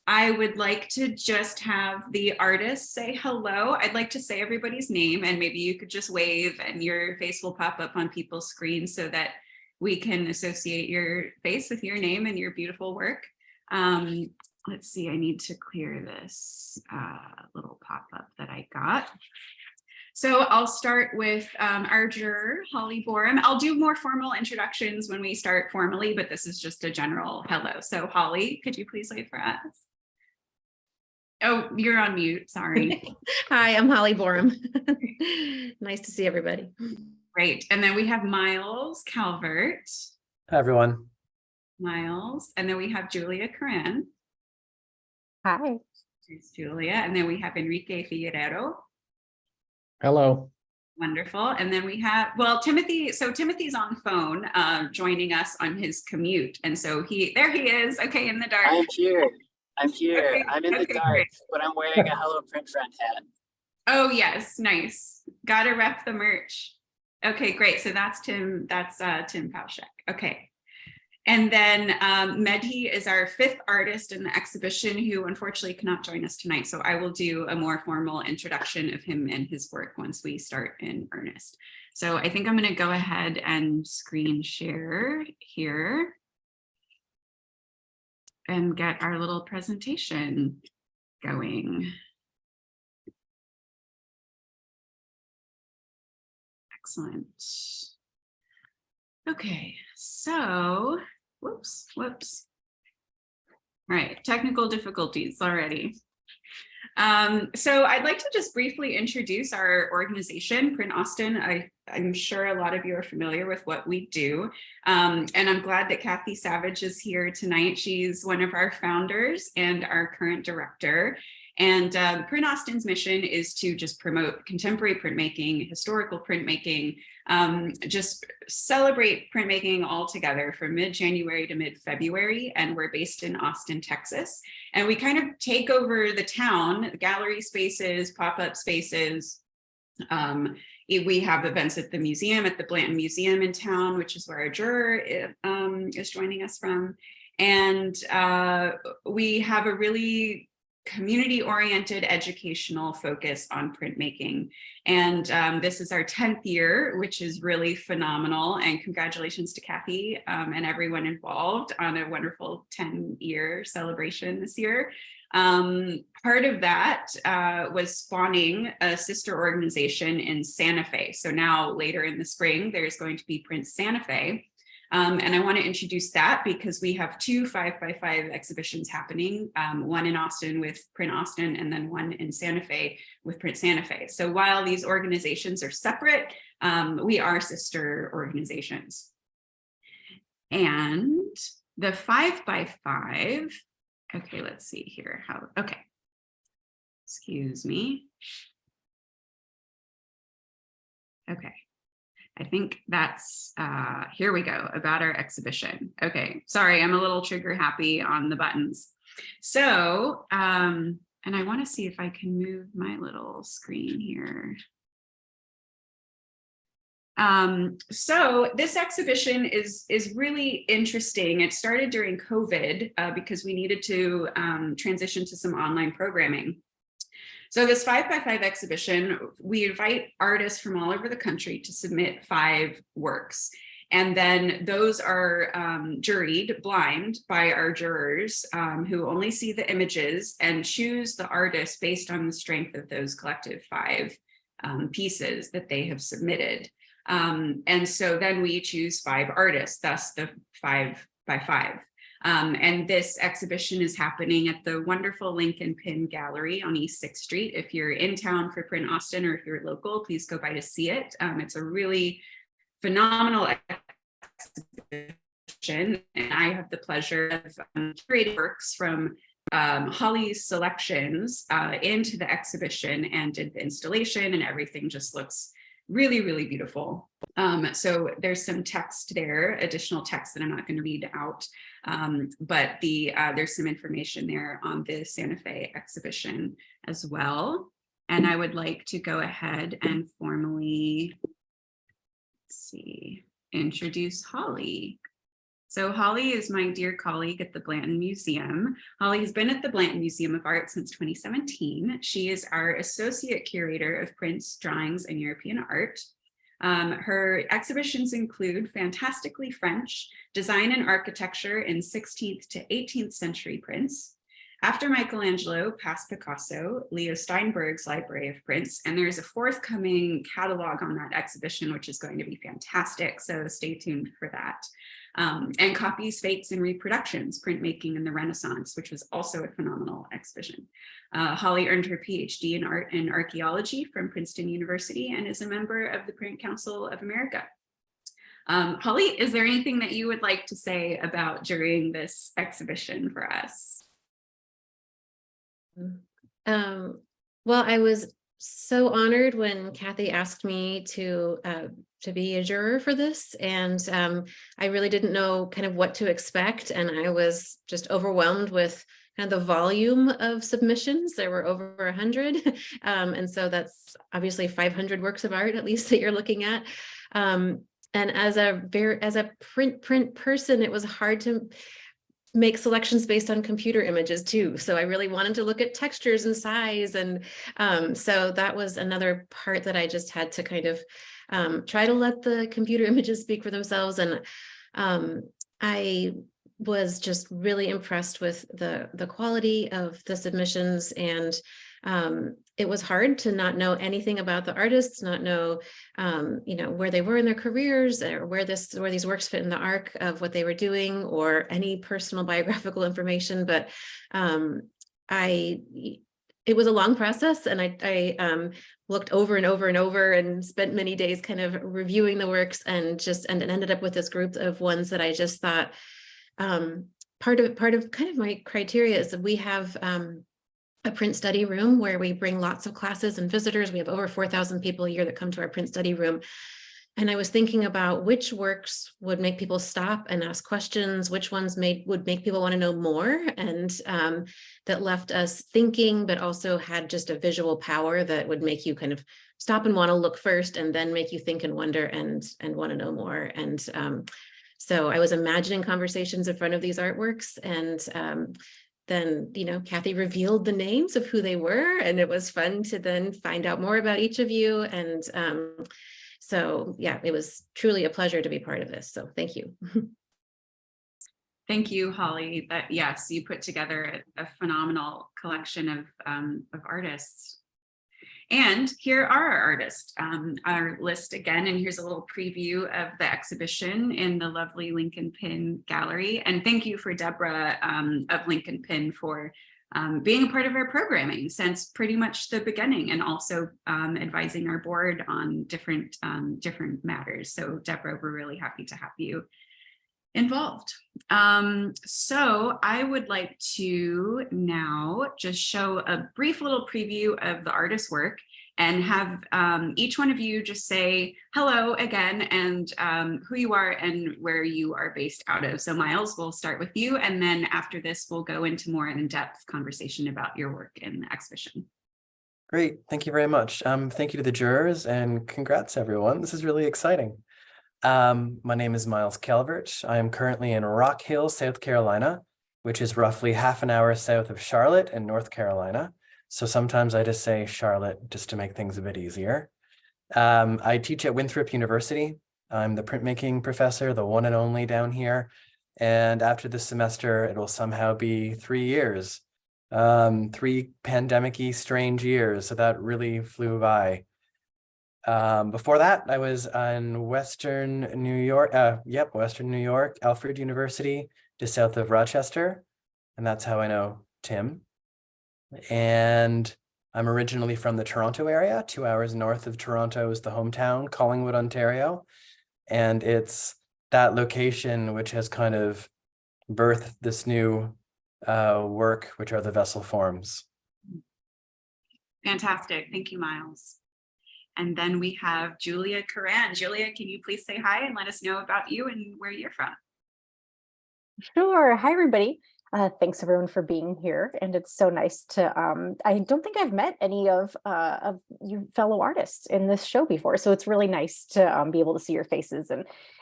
I would like to just have the artist say hello. I'd like to say everybody's name, and maybe you could just wave and your face will pop up on people's screens so that we can associate your face with your name and your beautiful work. Let's see, I need to clear this little pop-up that I got. So I'll start with our juror, Holly Borham. I'll do more formal introductions when we start formally, but this is just a general hello. So Holly, could you please wait for us? Oh, you're on mute, sorry. Hi, I'm Holly Borham. Nice to see everybody. Great, and then we have Miles Calvert. Hi, everyone. Miles, and then we have Julia Coran. Hi. There's Julia, and then we have Enrique Figueredo. Hello. Wonderful. And then we have, well, Timothy. So Timothy's on the phone joining us on his commute. And so there he is. Okay, in the dark. I'm here. Okay, I'm in the dark, great. but I'm wearing a Hello Print Friend hat. Oh, yes. Nice. Gotta rep the merch. Okay, great. So that's Tim. That's Tim Pauschek. Okay. And then Medhi is our fifth artist in the exhibition who unfortunately cannot join us tonight. So I will do a more formal introduction of him and his work once we start in earnest. So I think I'm going to go ahead and screen share here and get our little presentation going. Excellent. Okay, so whoops. All right, technical difficulties already. So I'd like to just briefly introduce our organization, Print Austin. I'm sure a lot of you are familiar with what we do. And I'm glad that Kathy Savage is here tonight. She's one of our founders and our current director. And Print Austin's mission is to just promote contemporary printmaking, historical printmaking, just celebrate printmaking all together from mid-January to mid-February. And we're based in Austin, Texas. And we kind of take over the town, gallery spaces, pop-up spaces. We have events at the museum, at the Blanton Museum in town, which is where our juror is joining us from. And we have a really community-oriented educational focus on printmaking. And this is our 10th year, which is really phenomenal. And congratulations to Kathy and everyone involved on a wonderful 10-year celebration this year. Part of that was spawning a sister organization in Santa Fe. So now later in the spring, there's going to be Print Santa Fe. And I want to introduce that because we have two 5x5 exhibitions happening, one in Austin with Print Austin and then one in Santa Fe with Print Santa Fe. So while these organizations are separate, we are sister organizations. And the 5x5, okay, let's see here. Okay, excuse me. Okay. I think that's, here we go, about our exhibition. Okay, sorry, I'm a little trigger happy on the buttons. So, and I want to see if I can move my little screen here. So this exhibition is really interesting. It started during COVID because we needed to transition to some online programming. So this 5x5 exhibition, we invite artists from all over the country to submit 5 works. And then those are juried blind by our jurors who only see the images and choose the artist based on the strength of those collective 5 pieces that they have submitted. And so then we choose 5 artists, thus the 5x5. And this exhibition is happening at the wonderful Lincoln Pin Gallery on East 6th Street. If you're in town for Print Austin or if you're local, please go by to see it. It's a really phenomenal exhibition. And I have the pleasure of curating works from Holly's selections into the exhibition and did the installation, and everything just looks really, really beautiful. So there's some text there, additional text that I'm not going to read out, but there's some information there on the Santa Fe exhibition as well. And I would like to go ahead and formally, let's see, introduce Holly. So Holly is my dear colleague at the Blanton Museum. Holly has been at the Blanton Museum of Art since 2017. She is our associate curator of prints, drawings, and European art. Her exhibitions include Fantastically French, Design and Architecture in 16th to 18th century prints, After Michelangelo, Past Picasso, Leo Steinberg's Library of Prints, and there's a forthcoming catalog on that exhibition, which is going to be fantastic, so stay tuned for that. And Copies, Fates, and Reproductions, Printmaking in the Renaissance, which was also a phenomenal exhibition. Holly earned her PhD in Art and Archaeology from Princeton University and is a member of the Print Council of America. Holly, is there anything that you would like to say about during this exhibition for us? Well, I was so honored when Kathy asked me to be a juror for this, and I really didn't know kind of what to expect, and I was just overwhelmed with kind of the volume of submissions. There were over 100, and so that's obviously 500 works of art at least that you're looking at. And as a print person, it was hard to make selections based on computer images too. So I really wanted to look at textures and size. And so that was another part that I just had to kind of try to let the computer images speak for themselves. And I was just really impressed with the quality of the submissions. And it was hard to not know anything about the artists, not know, where they were in their careers, or where these works fit in the arc of what they were doing, or any personal biographical information. But it was a long process, and I looked over and over and over, and spent many days kind of reviewing the works, and ended up with this group of ones that I just thought, part of kind of my criteria is that we have a print study room where we bring lots of classes and visitors. We have over 4,000 people a year that come to our print study room. And I was thinking about which works would make people stop and ask questions, which ones would make people want to know more, and that left us thinking, but also had just a visual power that would make you kind of stop and want to look first, and then make you think and wonder and want to know more. And so I was imagining conversations in front of these artworks, and then, Kathy revealed the names of who they were, and it was fun to then find out more about each of you. And so, yeah, it was truly a pleasure to be part of this. So thank you. Thank you, Holly. Yes, you put together a phenomenal collection of artists. And here are our artists, our list again, and here's a little preview of the exhibition in the lovely Lincoln Pin Gallery. And thank you for Deborah of Lincoln Pin for being a part of our programming since pretty much the beginning, and also advising our board on different matters. So Deborah, we're really happy to have you involved. So I would like to now just show a brief little preview of the artist's work, and have each one of you just say hello again, and who you are and where you are based out of. So Miles, we'll start with you, and then after this we'll go into more in-depth conversation about your work in the exhibition. Great, thank you very much. Thank you to the jurors, and congrats everyone. This is really exciting. My name is Miles Calvert. I am currently in Rock Hill, South Carolina, which is roughly half an hour south of Charlotte in North Carolina. So sometimes I just say Charlotte just to make things a bit easier. I teach at Winthrop University. I'm the printmaking professor, the one and only down here. And after this semester, it will somehow be 3 years, 3 pandemic-y strange years. So that really flew by. Before that, I was in Western New York, Alfred University, just south of Rochester. And that's how I know Tim. And I'm originally from the Toronto area. 2 hours north of Toronto is the hometown, Collingwood, Ontario. And it's that location which has kind of birthed this new work, which are the vessel forms. Fantastic, thank you, Miles. And then we have Julia Curran. Julia, can you please say hi and let us know about you and where you're from? Sure. Hi, everybody. Thanks everyone for being here, and it's so nice to. I don't think I've met any of you fellow artists in this show before, so it's really nice to be able to see your faces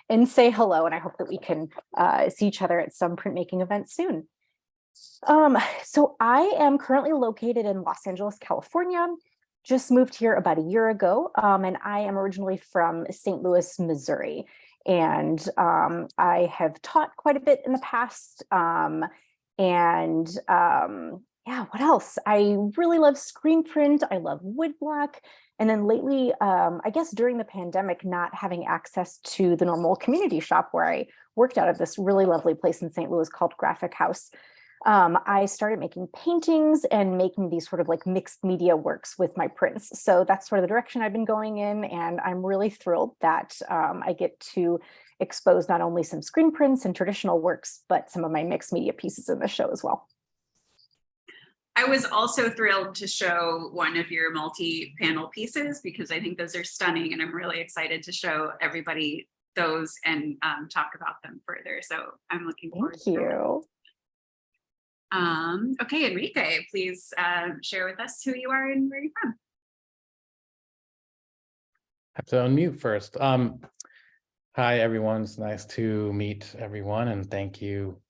and say hello. And I hope that we can see each other at some printmaking event soon. So I am currently located in Los Angeles, California. Just moved here about a year ago, and I am originally from St. Louis, Missouri. And I have taught quite a bit in the past. Yeah, what else? I really love screen print. I love woodblock. And then lately, I guess during the pandemic, not having access to the normal community shop where I worked out of this really lovely place in St. Louis called Graphic House. I started making paintings and making these sort of like mixed media works with my prints. So that's sort of the direction I've been going in. And I'm really thrilled that I get to expose not only some screen prints and traditional works, but some of my mixed media pieces in the show as well. I was also thrilled to show one of your multi-panel pieces because I think those are stunning, and I'm really excited to show everybody those and talk about them further. So I'm looking forward to that. Okay, Enrique, please share with us who you are and where you're from. I have to unmute first. Hi, everyone. It's nice to meet everyone, and thank you,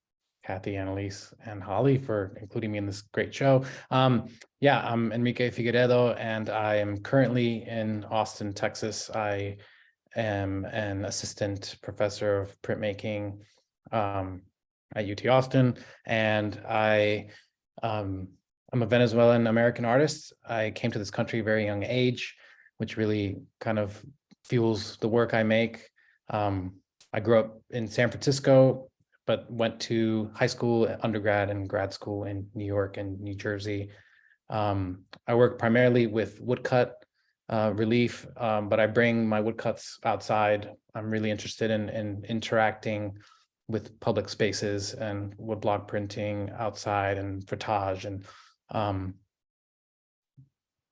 Kathy, Annalise, and Holly for including me in this great show. Yeah, I'm Enrique Figueredo, and I am currently in Austin, Texas. I am an assistant professor of printmaking at UT Austin, and I'm a Venezuelan American artist. I came to this country at a very young age, which really kind of fuels the work I make. I grew up in San Francisco, but went to high school, undergrad, and grad school in New York and New Jersey. I work primarily with woodcut relief, but I bring my woodcuts outside. I'm really interested in interacting with public spaces and woodblock printing outside and frottage, and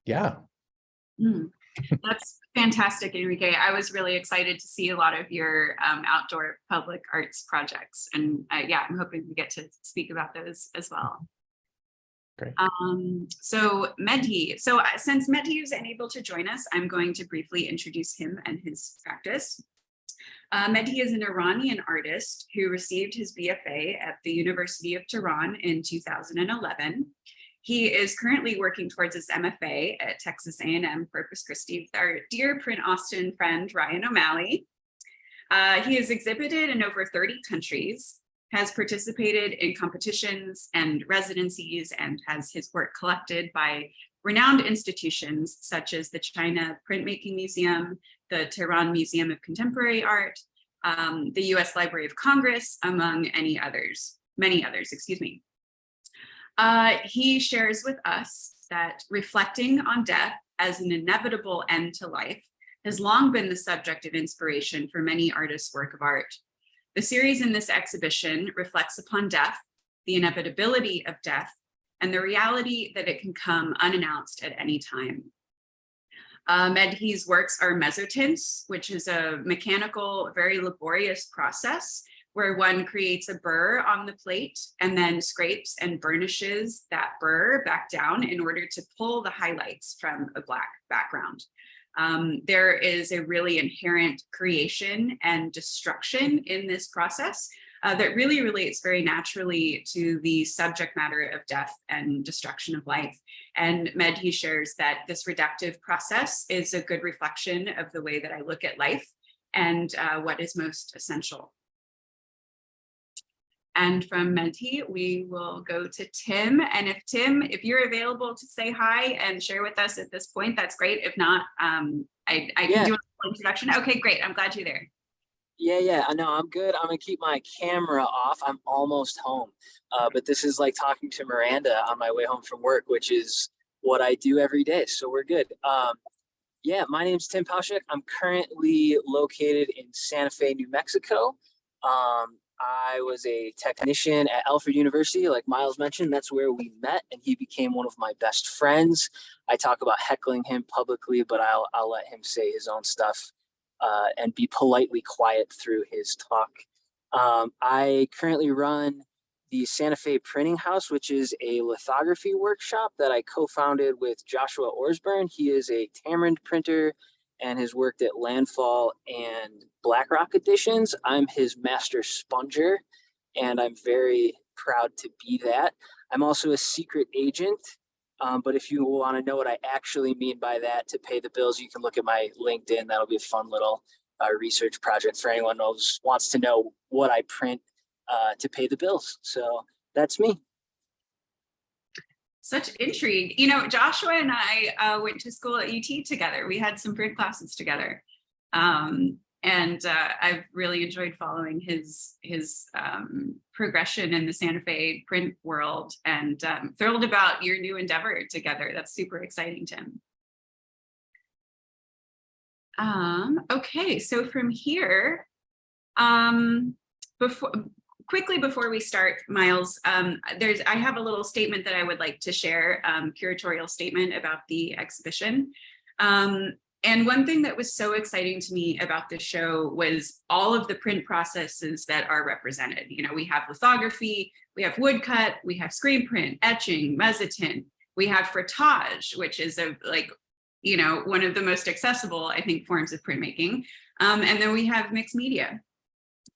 yeah. That's fantastic, Enrique. I was really excited to see a lot of your outdoor public arts projects, and yeah, I'm hoping we get to speak about those as well. Great. So Mehdi, since Mehdi is unable to join us, I'm going to briefly introduce him and his practice. Mehdi is an Iranian artist who received his BFA at the University of Tehran in 2011. He is currently working towards his MFA at Texas A&M Corpus Christi with our dear Print Austin friend, Ryan O'Malley. He has exhibited in over 30 countries, has participated in competitions and residencies, and has his work collected by renowned institutions such as the China Printmaking Museum, the Tehran Museum of Contemporary Art, the US Library of Congress, among many others, excuse me. He shares with us that reflecting on death as an inevitable end to life has long been the subject of inspiration for many artists' work of art. The series in this exhibition reflects upon death, the inevitability of death, and the reality that it can come unannounced at any time. Mehdi's works are mesotints, which is a mechanical, very laborious process where one creates a burr on the plate and then scrapes and burnishes that burr back down in order to pull the highlights from a black background. There is a really inherent creation and destruction in this process that really relates very naturally to the subject matter of death and destruction of life. And Mehdi shares that this reductive process is a good reflection of the way that I look at life and what is most essential. And from Mehdi, we will go to Tim. And if you're available to say hi and share with us at this point, that's great. If not, I can do an introduction. Okay, great. I'm glad you're there. Yeah. No, I'm good. I'm gonna keep my camera off. I'm almost home. But this is like talking to Miranda on my way home from work, which is what I do every day. So we're good. Yeah, my name's Tim Pauschek. I'm currently located in Santa Fe, New Mexico. I was a technician at Alfred University, like Miles mentioned. That's where we met, and he became one of my best friends. I talk about heckling him publicly, but I'll let him say his own stuff and be politely quiet through his talk. I currently run the Santa Fe Printing House, which is a lithography workshop that I co-founded with Joshua Orsburn. He is a Tamarind printer and has worked at Landfall and BlackRock Editions. I'm his master sponger, and I'm very proud to be that. I'm also a secret agent, but if you want to know what I actually mean by that, to pay the bills, you can look at my LinkedIn. That'll be a fun little research project for anyone who wants to know what I print to pay the bills. So that's me. Such intrigue. You know, Joshua and I went to school at UT together. We had some print classes together. And I've really enjoyed following his progression in the Santa Fe print world, and thrilled about your new endeavor together. That's super exciting, Tim. Okay, so from here, before we start, Miles, I have a little statement that I would like to share, curatorial statement about the exhibition. And one thing that was so exciting to me about the show was all of the print processes that are represented. You know, we have lithography, we have woodcut, we have screen print, etching, mezzotint, we have frottage, which is one of the most accessible, I think, forms of printmaking. And then we have mixed media.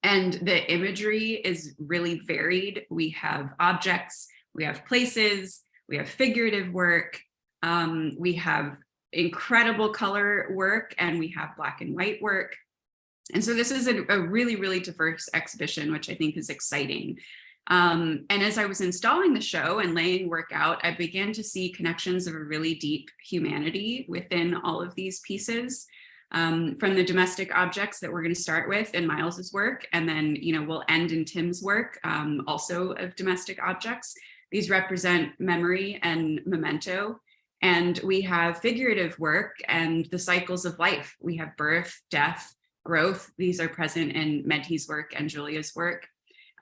And the imagery is really varied. We have objects, we have places, we have figurative work, we have incredible color work, and we have black and white work. And so this is a really, really diverse exhibition, which I think is exciting. And as I was installing the show and laying work out, I began to see connections of a really deep humanity within all of these pieces, from the domestic objects that we're going to start with in Miles's work, and then we'll end in Tim's work, also of domestic objects. These represent memory and memento. And we have figurative work and the cycles of life. We have birth, death, growth. These are present in Menti's work and Julia's work.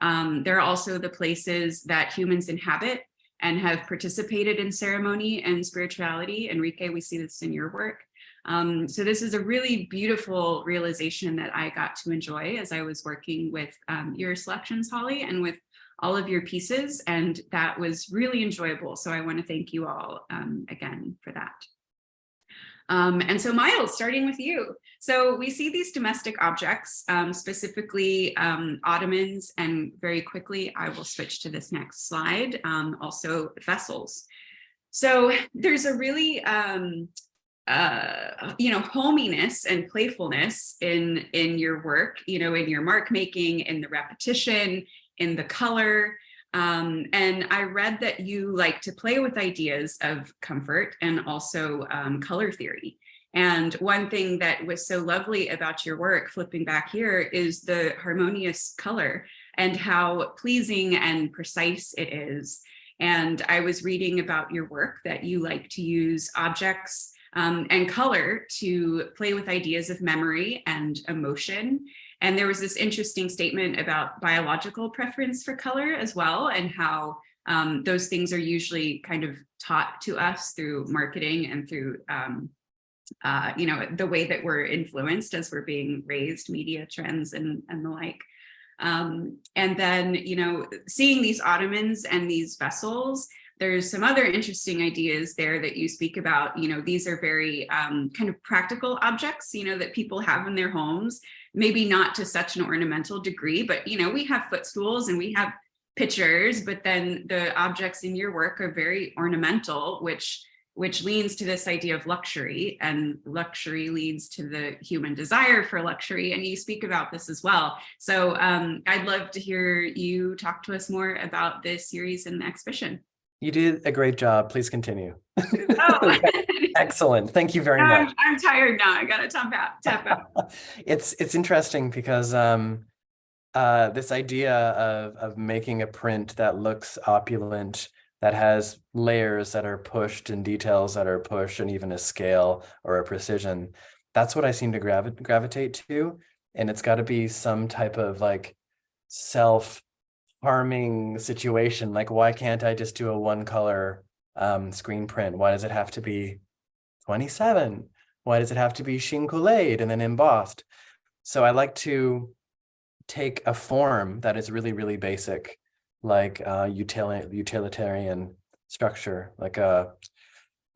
There are also the places that humans inhabit and have participated in ceremony and spirituality. Enrique, we see this in your work. So this is a really beautiful realization that I got to enjoy as I was working with your selections, Holly, and with all of your pieces, and that was really enjoyable. So I want to thank you all again for that. And so Miles, starting with you. So we see these domestic objects, specifically ottomans, and very quickly I will switch to this next slide, also vessels. So there's a really hominess and playfulness in your work, in your mark making, in the repetition, in the color. And I read that you like to play with ideas of comfort and also color theory. And one thing that was so lovely about your work, flipping back here, is the harmonious color and how pleasing and precise it is. And I was reading about your work that you like to use objects and color to play with ideas of memory and emotion. And there was this interesting statement about biological preference for color as well, and how those things are usually kind of taught to us through marketing and through, the way that we're influenced as we're being raised, media trends and the like. And then, seeing these ottomans and these vessels, there's some other interesting ideas there that you speak about. These are very kind of practical objects, that people have in their homes, maybe not to such an ornamental degree, but, we have footstools and we have pictures, but then the objects in your work are very ornamental, which leans to this idea of luxury, and luxury leads to the human desire for luxury. And you speak about this as well. So I'd love to hear you talk to us more about this series and the exhibition. You did a great job. Please continue. Oh. Excellent. Thank you very much. I'm tired now. I got to tap out. It's interesting because this idea of making a print that looks opulent, that has layers that are pushed and details that are pushed, and even a scale or a precision, that's what I seem to gravitate to. And it's got to be some type of self-harming situation. Like, why can't I just do a one color screen print? Why does it have to be 27? Why does it have to be chincoulade and then embossed? So I like to take a form that is really, really basic, like utilitarian structure, like a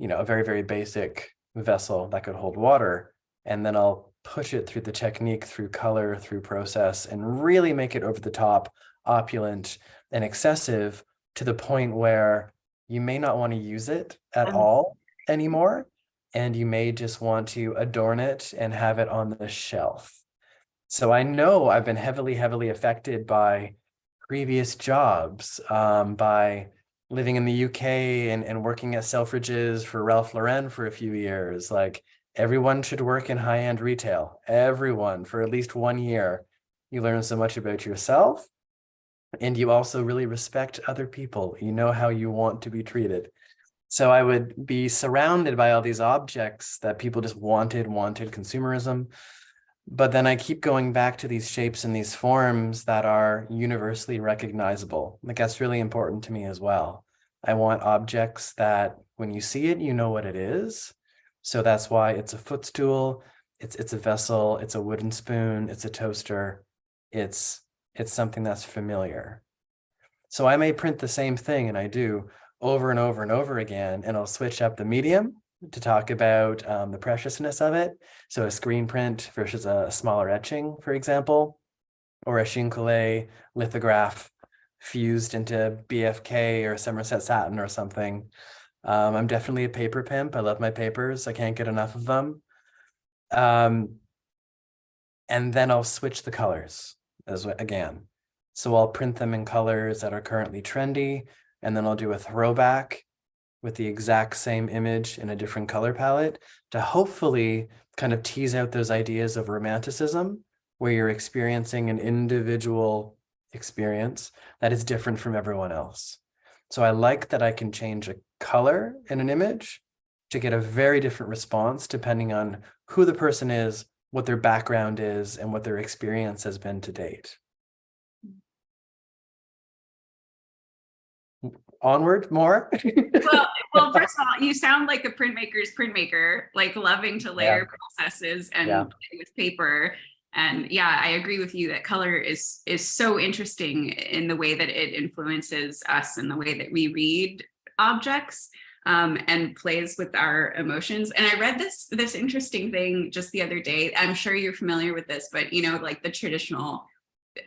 very, very basic vessel that could hold water. And then I'll push it through the technique, through color, through process, and really make it over the top, opulent and excessive, to the point where you may not want to use it at all anymore. And you may just want to adorn it and have it on the shelf. So I know I've been heavily, heavily affected by previous jobs, by living in the UK and working at Selfridges for Ralph Lauren for a few years. Like, everyone should work in high-end retail. Everyone, for at least 1 year. You learn so much about yourself, and you also really respect other people. You know how you want to be treated. So I would be surrounded by all these objects that people just wanted consumerism. But then I keep going back to these shapes and these forms that are universally recognizable. Like, that's really important to me as well. I want objects that when you see it, you know what it is. So that's why it's a footstool, it's a vessel, it's a wooden spoon, it's a toaster. It's something that's familiar. So I may print the same thing, and I do, over and over and over again, and I'll switch up the medium to talk about the preciousness of it. So a screen print versus a smaller etching, for example, or a Chincolet lithograph fused into BFK or Somerset satin or something. I'm definitely a paper pimp. I love my papers. I can't get enough of them. And then I'll switch the colors again. So I'll print them in colors that are currently trendy, and then I'll do a throwback with the exact same image in a different color palette to hopefully kind of tease out those ideas of romanticism, where you're experiencing an individual experience that is different from everyone else. So I like that I can change a color in an image to get a very different response depending on who the person is, what their background is, and what their experience has been to date. Onward, more? Well, first of all, you sound like a printmaker's printmaker, like loving to layer processes and play with paper. And yeah, I agree with you that color is so interesting in the way that it influences us and the way that we read objects, and plays with our emotions. And I read this interesting thing just the other day. I'm sure you're familiar with this, but like the traditional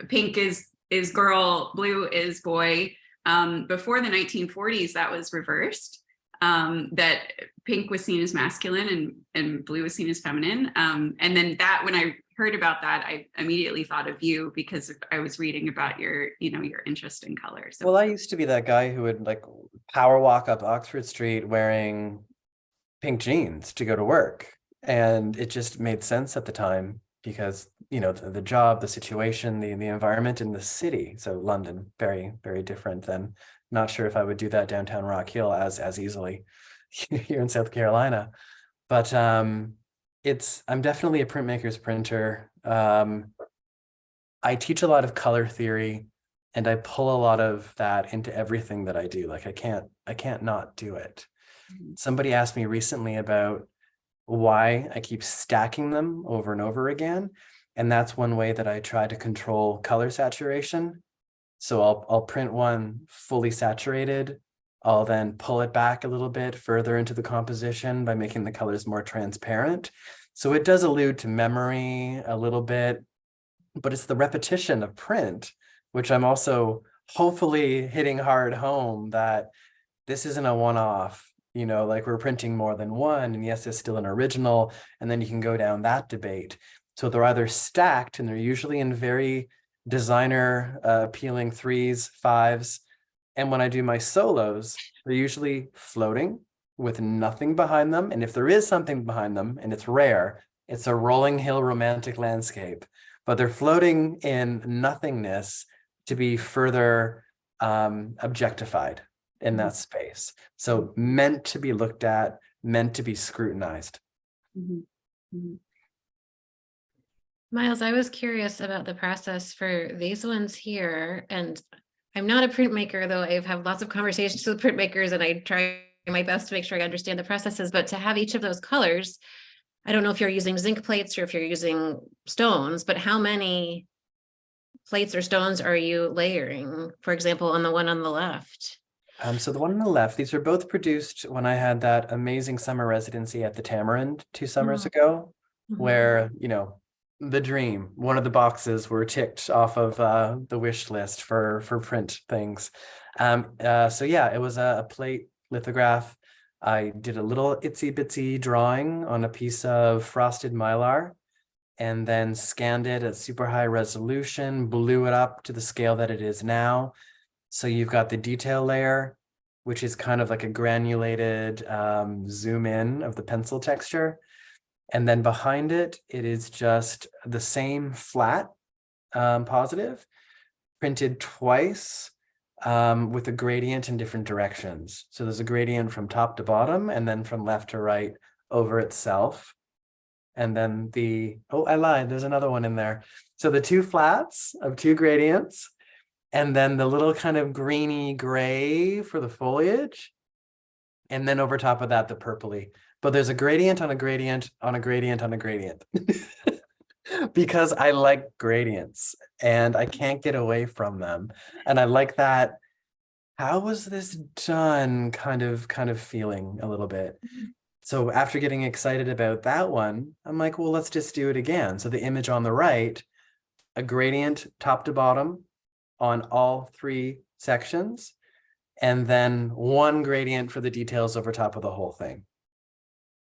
pink is girl, blue is boy. Before the 1940s, that was reversed. That pink was seen as masculine and blue was seen as feminine. And then when I heard about that, I immediately thought of you because I was reading about your interest in color. So. Well, I used to be that guy who would like power walk up Oxford Street wearing pink jeans to go to work. And it just made sense at the time because, the job, the situation, the environment in the city. So London, very, very different than, not sure if I would do that downtown Rock Hill as easily here in South Carolina. But I'm definitely a printmaker's printer. I teach a lot of color theory, and I pull a lot of that into everything that I do. Like, I can't not do it. Somebody asked me recently about why I keep stacking them over and over again. And that's one way that I try to control color saturation. So I'll print one fully saturated. I'll then pull it back a little bit further into the composition by making the colors more transparent. So it does allude to memory a little bit, but it's the repetition of print, which I'm also hopefully hitting hard home that this isn't a one-off, like we're printing more than one, and yes, it's still an original, and then you can go down that debate. So they're either stacked, and they're usually in very designer appealing 3s, 5s. And when I do my solos, they're usually floating with nothing behind them. And if there is something behind them, and it's rare, it's a rolling hill romantic landscape, but they're floating in nothingness to be further objectified in that space. So meant to be looked at, meant to be scrutinized. Miles, I was curious about the process for these ones here, and I'm not a printmaker, though I've had lots of conversations with printmakers, and I try my best to make sure I understand the processes, but to have each of those colors, I don't know if you're using zinc plates or if you're using stones, but how many plates or stones are you layering? For example, on the one on the left. So the one on the left, these were both produced when I had that amazing summer residency at the Tamarind 2 summers ago, where, you know, the dream, one of the boxes were ticked off of the wish list for print things. So yeah, it was a plate lithograph. I did a little itsy bitsy drawing on a piece of frosted mylar and then scanned it at super high resolution, blew it up to the scale that it is now. So you've got the detail layer, which is kind of like a granulated zoom in of the pencil texture. And then behind it, it is just the same flat positive printed twice with a gradient in different directions. So there's a gradient from top to bottom and then from left to right over itself. And then I lied, there's another one in there. So the two flats of two gradients, and then the little kind of greeny gray for the foliage. And then over top of that, the purpley. But there's a gradient on a gradient on a gradient on a gradient. Because I like gradients and I can't get away from them. And I like that, how was this done kind of feeling a little bit. So after getting excited about that one, I'm like, well, let's just do it again. So the image on the right, a gradient top to bottom on all three sections, and then one gradient for the details over top of the whole thing.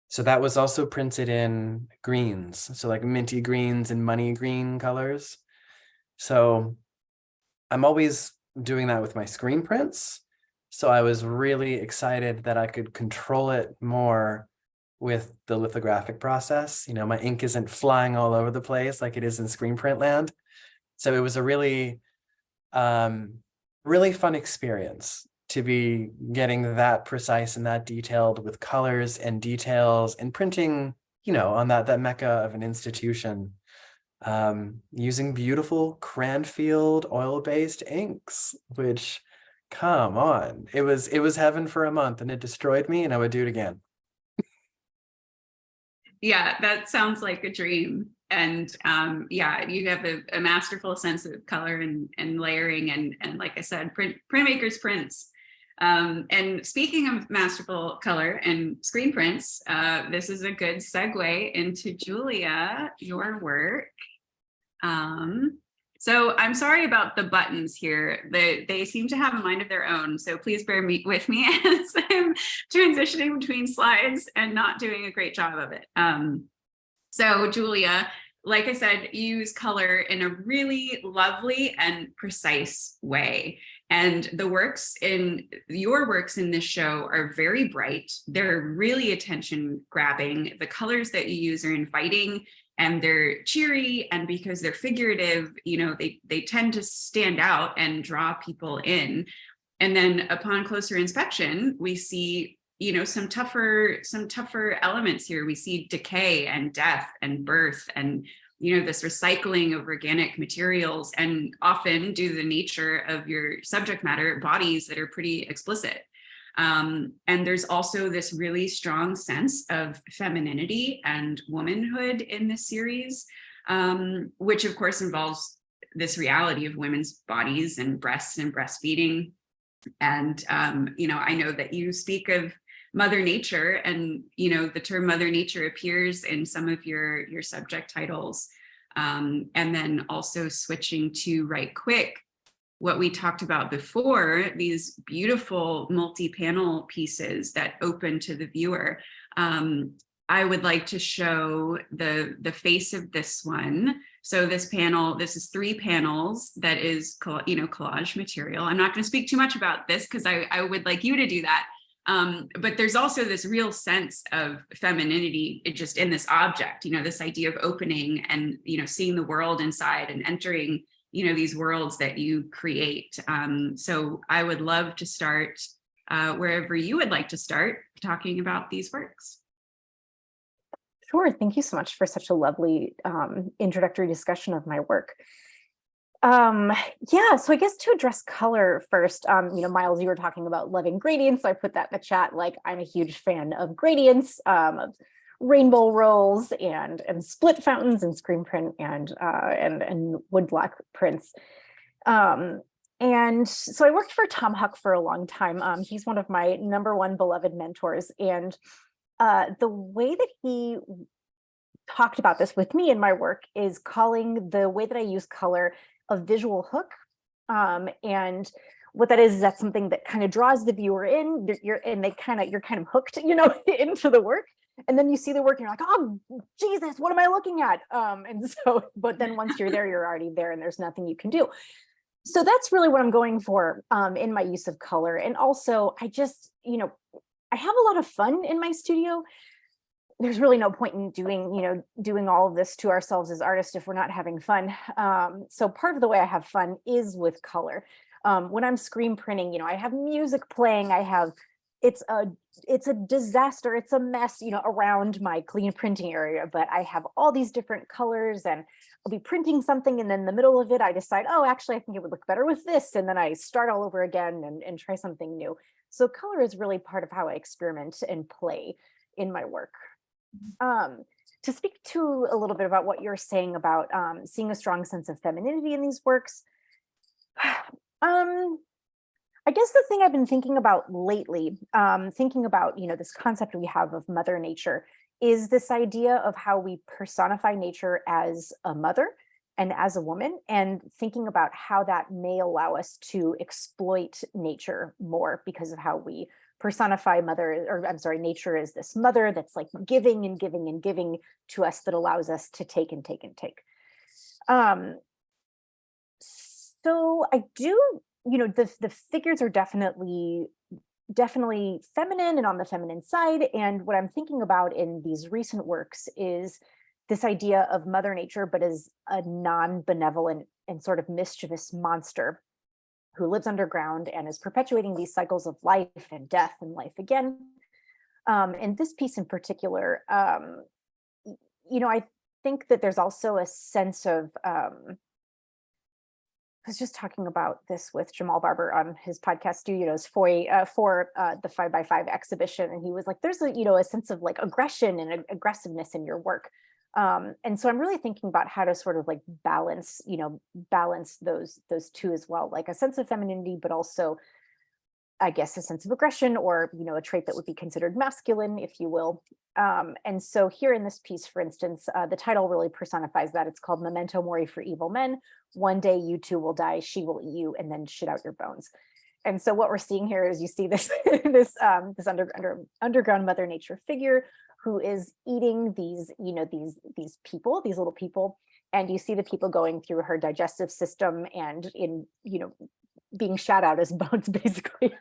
So that was also printed in greens, so like minty greens and money green colors. So I'm always doing that with my screen prints. So I was really excited that I could control it more with the lithographic process. You know, my ink isn't flying all over the place like it is in screen print land. So it was a really, really fun experience to be getting that precise and that detailed with colors and details and printing, you know, on that mecca of an institution, using beautiful Cranfield oil-based inks, which, come on, it was heaven for a month and it destroyed me and I would do it again. Yeah, that sounds like a dream. And yeah, you have a masterful sense of color and layering and like I said, printmakers prints. And speaking of masterful color and screen prints, this is a good segue into Julia, your work. So I'm sorry about the buttons here. They seem to have a mind of their own. So please bear with me as I'm transitioning between slides and not doing a great job of it. So Julia, like I said, use color in a really lovely and precise way. And your works in this show are very bright. They're really attention grabbing. The colors that you use are inviting and they're cheery, and because they're figurative, you know, they tend to stand out and draw people in. And then upon closer inspection, we see, you know, some tougher elements here. We see decay and death and birth and, you know, this recycling of organic materials, and often due to the nature of your subject matter, bodies that are pretty explicit. And there's also this really strong sense of femininity and womanhood in this series, which of course involves this reality of women's bodies and breasts and breastfeeding. And, you know, I know that you speak of Mother Nature, and, you know, the term Mother Nature appears in some of your subject titles. And then also switching to Right Quick, what we talked about before, these beautiful multi-panel pieces that open to the viewer. I would like to show the face of this one. So this panel, this is 3 panels that is, you know, collage material. I'm not going to speak too much about this because I would like you to do that. But there's also this real sense of femininity just in this object, you know, this idea of opening and, you know, seeing the world inside and entering, you know, these worlds that you create. So I would love to start wherever you would like to start talking about these works. Sure. Thank you so much for such a lovely introductory discussion of my work. Yeah, so I guess to address color first, you know, Miles, you were talking about loving gradients. So I put that in the chat, like I'm a huge fan of gradients, of rainbow rolls and split fountains and screen print and woodblock prints. And so I worked for Tom Huck for a long time. He's one of my #1 beloved mentors. And the way that he talked about this with me in my work is calling the way that I use color a visual hook. And what that is that's something that kind of draws the viewer in. You're kind of hooked, into the work. And then you see the work and you're like, oh, Jesus, what am I looking at? But then once you're there, you're already there and there's nothing you can do. So that's really what I'm going for in my use of color. And also I just, I have a lot of fun in my studio. There's really no point in doing all of this to ourselves as artists if we're not having fun. So part of the way I have fun is with color. When I'm screen printing, I have music playing. It's a disaster. It's a mess, around my clean printing area, but I have all these different colors and I'll be printing something. And then in the middle of it, I decide, oh, actually, I think it would look better with this. And then I start all over again and try something new. So color is really part of how I experiment and play in my work. To speak to a little bit about what you're saying about seeing a strong sense of femininity in these works, I guess the thing I've been thinking about lately, thinking about, this concept we have of Mother Nature, is this idea of how we personify nature as a mother and as a woman, and thinking about how that may allow us to exploit nature more because of how we personify nature as this mother that's like giving and giving and giving to us, that allows us to take and take and take. So I do, the figures are definitely feminine and on the feminine side. And what I'm thinking about in these recent works is this idea of Mother Nature, but as a non-benevolent and sort of mischievous monster who lives underground and is perpetuating these cycles of life and death and life again. And this piece in particular, I think that there's also a sense of, I was just talking about this with Jamal Barber on his podcast Studios for the 5x5 exhibition. And he was like, there's a sense of like aggression and aggressiveness in your work. And so I'm really thinking about how to sort of like balance those two as well, like a sense of femininity, but also, I guess, a sense of aggression, or, a trait that would be considered masculine, if you will. And so here in this piece, for instance, the title really personifies that. It's called Memento Mori for Evil Men. One day you too will die, she will eat you, and then shit out your bones. And so what we're seeing here is you see this this underground Mother Nature figure who is eating these little people, and you see the people going through her digestive system and being shot out as bones, basically.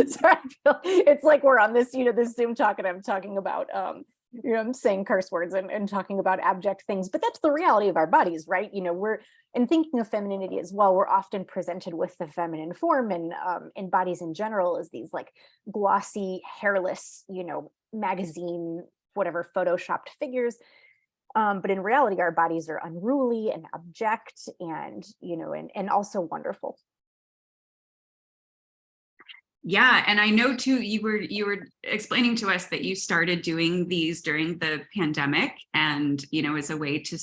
So I feel it's like we're on this this Zoom talk, and I'm talking about I'm saying curse words and talking about abject things, but that's the reality of our bodies, right? We're, and thinking of femininity as well, we're often presented with the feminine form and in bodies in general as these like glossy, hairless, magazine, whatever, photoshopped figures. But in reality, our bodies are unruly and abject and, and also wonderful. Yeah, and I know too, you were explaining to us that you started doing these during the pandemic, and as a way to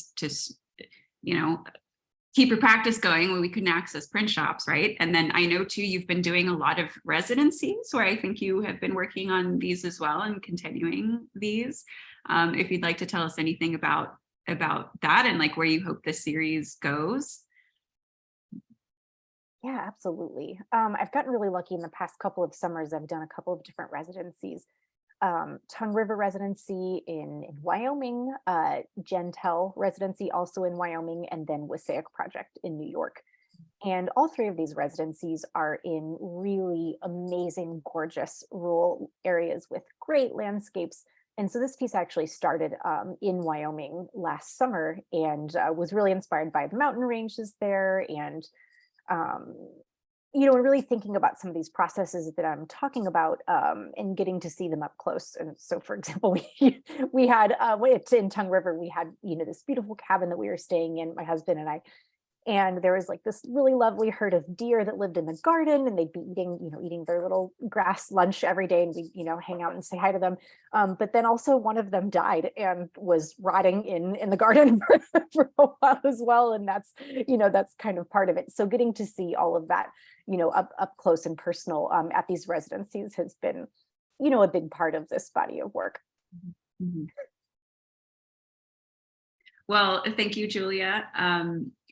keep your practice going when we couldn't access print shops, right? And then I know too, you've been doing a lot of residencies where I think you have been working on these as well and continuing these. If you'd like to tell us anything about that and like where you hope this series goes. Yeah, absolutely. I've gotten really lucky in the past couple of summers. I've done a couple of different residencies. Tongue River residency in Wyoming, Gentel residency also in Wyoming, and then Wasaic Project in New York. And all three of these residencies are in really amazing, gorgeous rural areas with great landscapes. And so this piece actually started in Wyoming last summer, and was really inspired by the mountain ranges there, and really thinking about some of these processes that I'm talking about and getting to see them up close. And so, for example, we had in Tongue River, we had this beautiful cabin that we were staying in, my husband and I, And there was like this really lovely herd of deer that lived in the garden, and they'd be eating their little grass lunch every day, and we, hang out and say hi to them. But then also one of them died and was rotting in the garden for a while as well. And that's kind of part of it. So getting to see all of that, up close and personal at these residencies has been, a big part of this body of work. Mm-hmm. Well, thank you, Julia.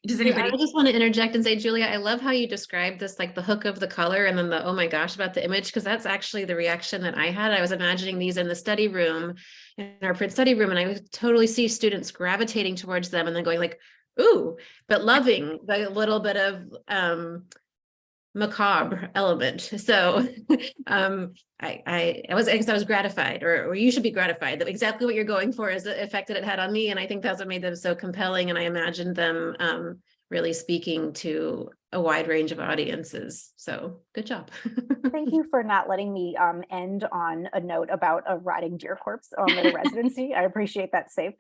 Does anybody? I just want to interject and say, Julia, I love how you described this, like the hook of the color and then the, oh my gosh, about the image, because that's actually the reaction that I had. I was imagining these in the study room, in our print study room, and I would totally see students gravitating towards them and then going like, ooh, but loving the little bit of macabre element. So I was gratified, or you should be gratified that exactly what you're going for is the effect that it had on me. And I think that's what made them so compelling. And I imagined them really speaking to a wide range of audiences. So good job. Thank you for not letting me end on a note about a rotting deer corpse at a residency. I appreciate that save.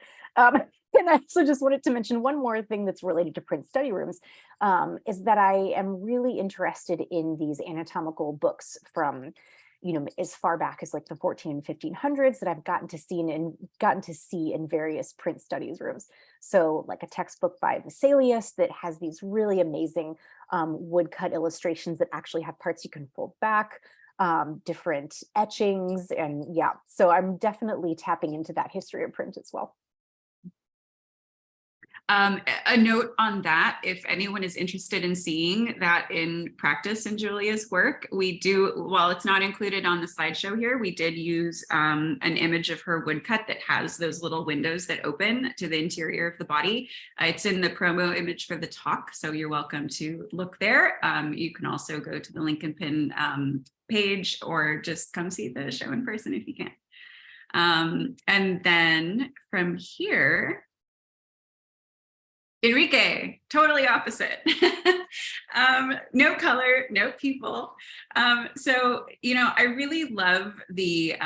And I also just wanted to mention one more thing that's related to print study rooms, is that I am really interested in these anatomical books from, as far back as like the 14 and 1500s that I've gotten to see in various print studies rooms. So like a textbook by Vesalius that has these really amazing woodcut illustrations that actually have parts you can fold back, different etchings, and yeah, so I'm definitely tapping into that history of print as well. A note on that, if anyone is interested in seeing that in practice in Julia's work, we do, while it's not included on the slideshow here, we did use an image of her woodcut that has those little windows that open to the interior of the body. It's in the promo image for the talk, so you're welcome to look there. You can also go to the link and pin page, or just come see the show in person if you can. And then from here, Enrique, totally opposite. No color, no people. So, I really love the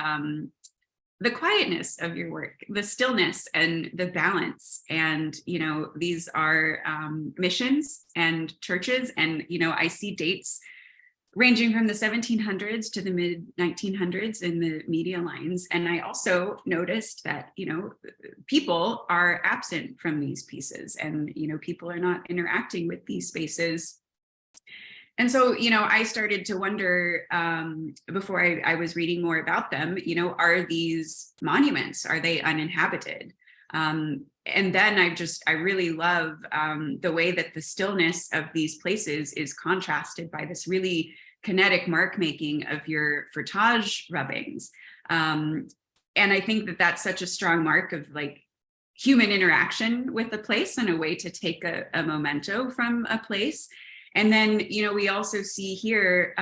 quietness of your work, the stillness and the balance. And, these are missions and churches. And, I see dates ranging from the 1700s to the mid 1900s in the media lines. And I also noticed that, people are absent from these pieces, and, people are not interacting with these spaces. And so, I started to wonder, before I was reading more about them, are these monuments, are they uninhabited? And then I really love the way that the stillness of these places is contrasted by this really kinetic mark making of your frottage rubbings. And I think that that's such a strong mark of like human interaction with a place and a way to take a memento from a place. And then, we also see here,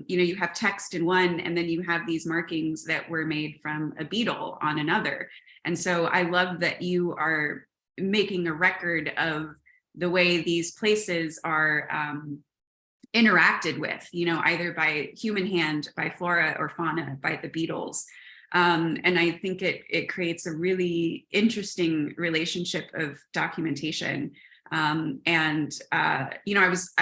you have text in one, and then you have these markings that were made from a beetle on another. And so I love that you are making a record of the way these places are interacted with, either by human hand, by flora or fauna, by the beetles. And I think it creates a really interesting relationship of documentation. I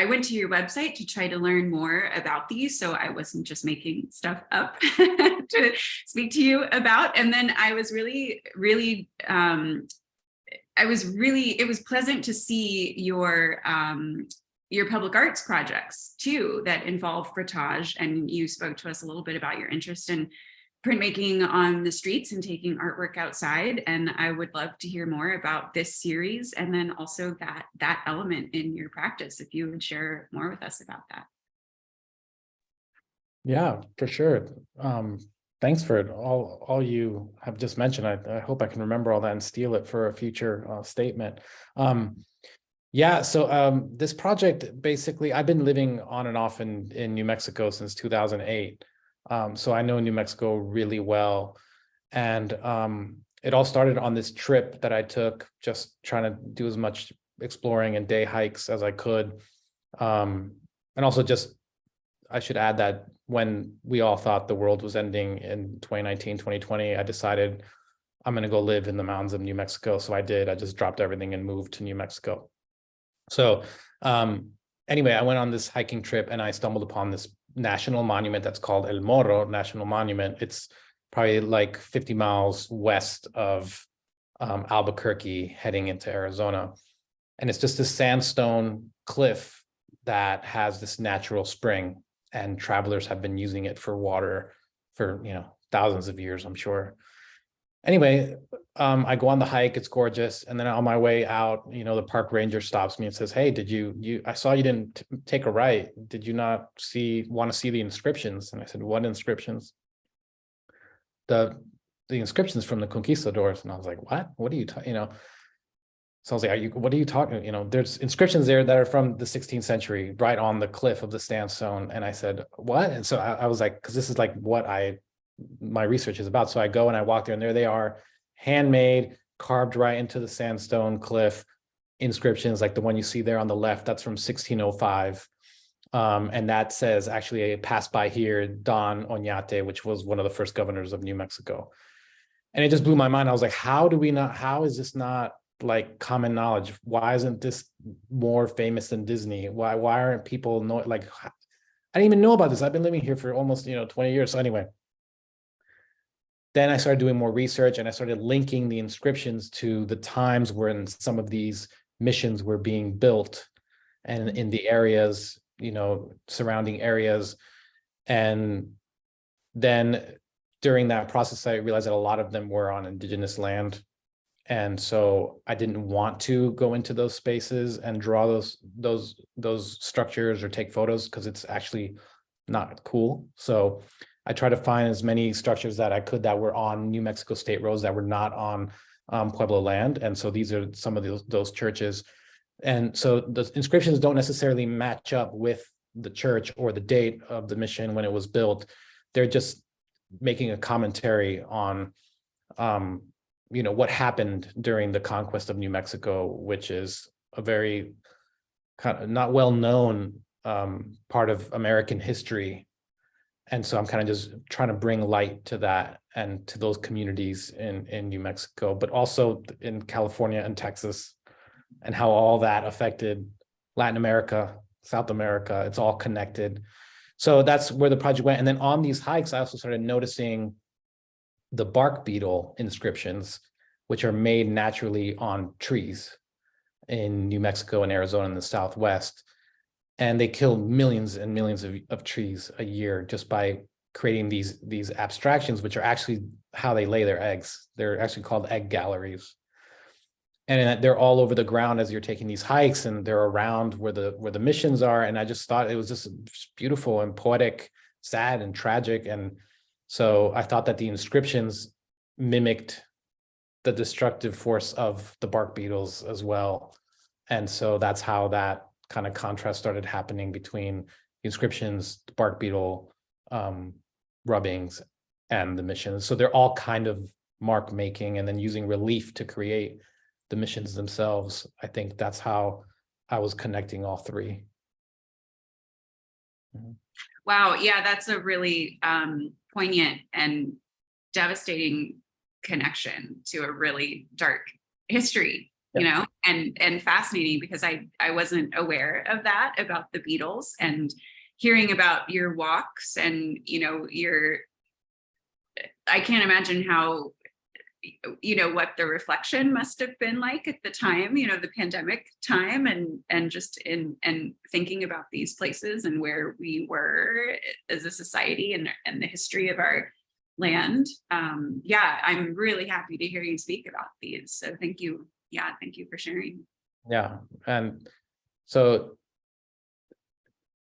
went to your website to try to learn more about these, so I wasn't just making stuff up to speak to you about. And then I was it was pleasant to see your public arts projects too that involve frottage, and you spoke to us a little bit about your interest in printmaking on the streets and taking artwork outside. And I would love to hear more about this series, and then also that element in your practice, if you would share more with us about that. Yeah, for sure. Thanks for all you have just mentioned. I hope I can remember all that and steal it for a future statement. Yeah, so this project, basically, I've been living on and off in New Mexico since 2008. So I know New Mexico really well. And it all started on this trip that I took, just trying to do as much exploring and day hikes as I could. And also just, I should add that when we all thought the world was ending in 2019, 2020, I decided I'm going to go live in the mountains of New Mexico. So I did. I just dropped everything and moved to New Mexico. So anyway, I went on this hiking trip and I stumbled upon this national monument that's called El Morro National Monument. It's probably like 50 miles west of Albuquerque heading into Arizona. And it's just a sandstone cliff that has this natural spring, and travelers have been using it for water for, thousands of years, I'm sure. Anyway, I go on the hike, it's gorgeous. And then on my way out, the park ranger stops me and says, "Hey, I saw you didn't take a right. Did you not want to see the inscriptions?" And I said, "What inscriptions?" The inscriptions from the conquistadors. And I was like, what are you talking, So I was like, what are you talking? There's inscriptions there that are from the 16th century, right on the cliff of the sandstone. And I said, what? And so I was like, because this is like what my research is about. So I go and I walk there, and there they are, handmade, carved right into the sandstone cliff, inscriptions like the one you see there on the left. That's from 1605. And that says, actually, passed by here, Don Oñate, which was one of the first governors of New Mexico. And it just blew my mind. I was like, how is this not like common knowledge? Why isn't this more famous than Disney? Why aren't people know? Like, I didn't even know about this. I've been living here for almost 20 years. So anyway, then I started doing more research, and I started linking the inscriptions to the times when some of these missions were being built, and in the areas, surrounding areas. And then during that process, I realized that a lot of them were on indigenous land. And so I didn't want to go into those spaces and draw those structures or take photos, because it's actually not cool. So I try to find as many structures that I could that were on New Mexico state roads that were not on Pueblo land. And so these are some of those churches. And so the inscriptions don't necessarily match up with the church or the date of the mission when it was built. They're just making a commentary on what happened during the conquest of New Mexico, which is a very kind of not well known part of American history. And so I'm kind of just trying to bring light to that and to those communities in New Mexico, but also in California and Texas, and how all that affected Latin America, South America. It's all connected. So that's where the project went. And then on these hikes, I also started noticing the bark beetle inscriptions, which are made naturally on trees in New Mexico and Arizona in the Southwest. And they kill millions and millions of trees a year just by creating these abstractions, which are actually how they lay their eggs. They're actually called egg galleries. And they're all over the ground as you're taking these hikes, and they're around where the missions are. And I just thought it was just beautiful and poetic, sad and tragic. And so I thought that the inscriptions mimicked the destructive force of the bark beetles as well. And so that's how that kind of contrast started happening between the inscriptions, the bark beetle rubbings, and the missions. So they're all kind of mark making, and then using relief to create the missions themselves. I think that's how I was connecting all three. Wow. Yeah, that's a really poignant and devastating connection to a really dark history, and fascinating, because I wasn't aware of that about the Beatles, and hearing about your walks and, I can't imagine how, what the reflection must have been like at the time, the pandemic time, and just and thinking about these places and where we were as a society and the history of our land. Yeah, I'm really happy to hear you speak about these. So thank you. Yeah, thank you for sharing. Yeah. And so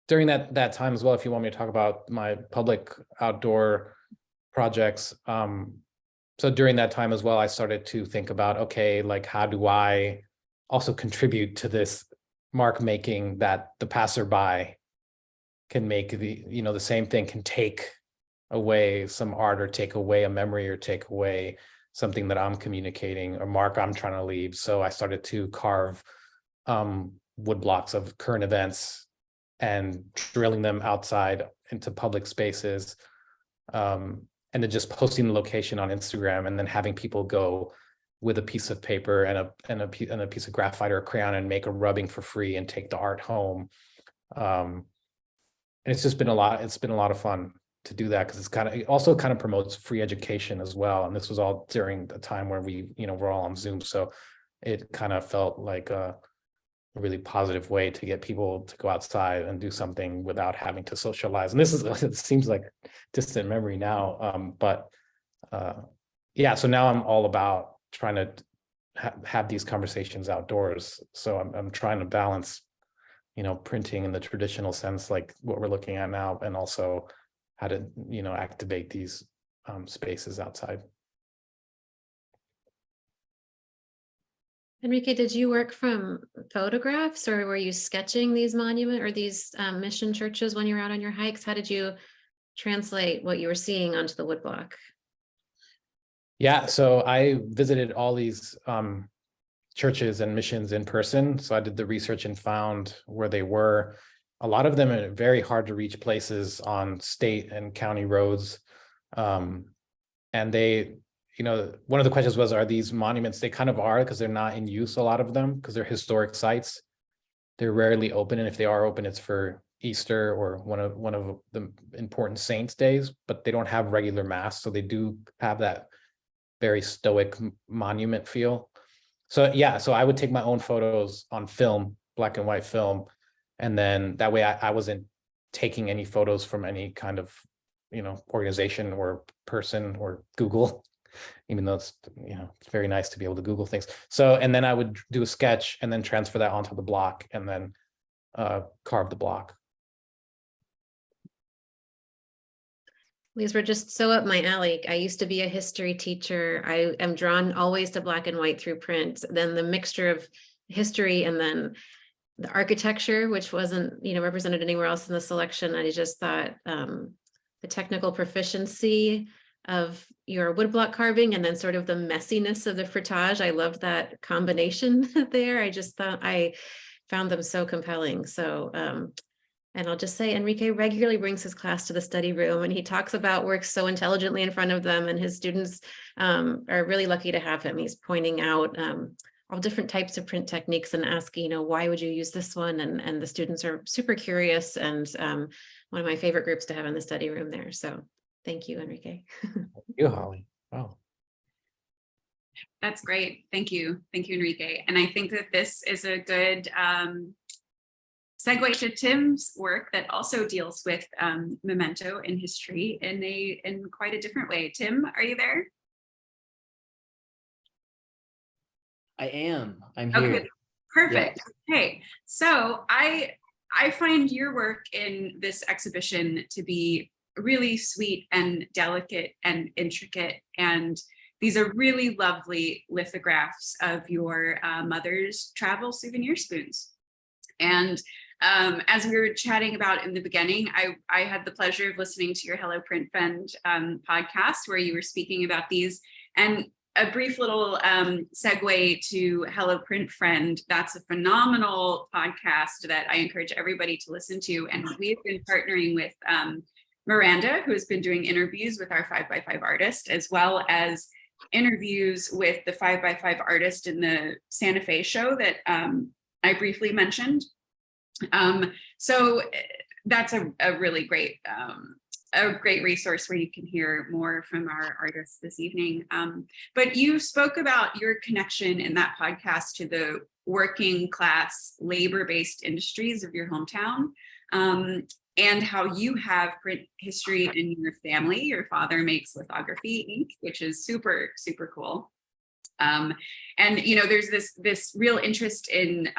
during that time as well, if you want me to talk about my public outdoor projects, so during that time as well, I started to think about, okay, like, how do I also contribute to this mark making that the passerby can make? The same thing can take away some art, or take away a memory, or take away something that I'm communicating, or mark I'm trying to leave. So I started to carve wood blocks of current events and drilling them outside into public spaces. And then just posting the location on Instagram, and then having people go with a piece of paper and a piece of graphite or a crayon and make a rubbing for free and take the art home. And it's just been a lot. It's been a lot of fun to do that, because it also kind of promotes free education as well. And this was all during the time where we're all on Zoom, so it kind of felt like a really positive way to get people to go outside and do something without having to socialize. And it seems like distant memory now, but yeah. So now I'm all about trying to have these conversations outdoors. So I'm trying to balance, printing in the traditional sense, like what we're looking at now, and also how to, activate these spaces outside. Enrique, did you work from photographs, or were you sketching these monument or these mission churches when you were out on your hikes? How did you translate what you were seeing onto the woodblock? Yeah, so I visited all these churches and missions in person. So I did the research and found where they were. A lot of them are very hard to reach places on state and county roads. And they, one of the questions was, are these monuments? They kind of are, because they're not in use, a lot of them, because they're historic sites. They're rarely open. And if they are open, it's for Easter or one of the important saints' days, but they don't have regular mass. So they do have that very stoic monument feel. So yeah, so I would take my own photos on film, black and white film. And then that way I wasn't taking any photos from any kind of, organization or person or Google, even though it's, it's very nice to be able to Google things. So, and then I would do a sketch and then transfer that onto the block and then carve the block. These were just so up my alley. I used to be a history teacher. I am drawn always to black and white through print. Then the mixture of history and then the architecture, which wasn't, represented anywhere else in the selection. I just thought the technical proficiency of your woodblock carving and then sort of the messiness of the frittage. I loved that combination there. I just thought I found them so compelling. So, and I'll just say, Enrique regularly brings his class to the study room, and he talks about work so intelligently in front of them, and his students are really lucky to have him. He's pointing out all different types of print techniques and asking, why would you use this one? And the students are super curious, and one of my favorite groups to have in the study room there. So thank you, Enrique. Thank you, Holly. Wow. That's great. Thank you. Thank you, Enrique. And I think that this is a good segue to Tim's work that also deals with memento in history in quite a different way. Tim, are you there? I am. I'm here. Okay, perfect. Yeah. Okay, so I find your work in this exhibition to be really sweet and delicate and intricate, and these are really lovely lithographs of your mother's travel souvenir spoons. And as we were chatting about in the beginning, I had the pleasure of listening to your Hello Print Friend podcast where you were speaking about these. And a brief little segue to Hello Print Friend. That's a phenomenal podcast that I encourage everybody to listen to. And we've been partnering with Miranda, who has been doing interviews with our 5x5 artist, as well as interviews with the 5x5 artist in the Santa Fe show that I briefly mentioned. So that's a really great resource where you can hear more from our artists this evening. But you spoke about your connection in that podcast to the working class labor-based industries of your hometown, and how you have print history in your family. Your father makes lithography ink, which is super, super cool. And there's this real interest in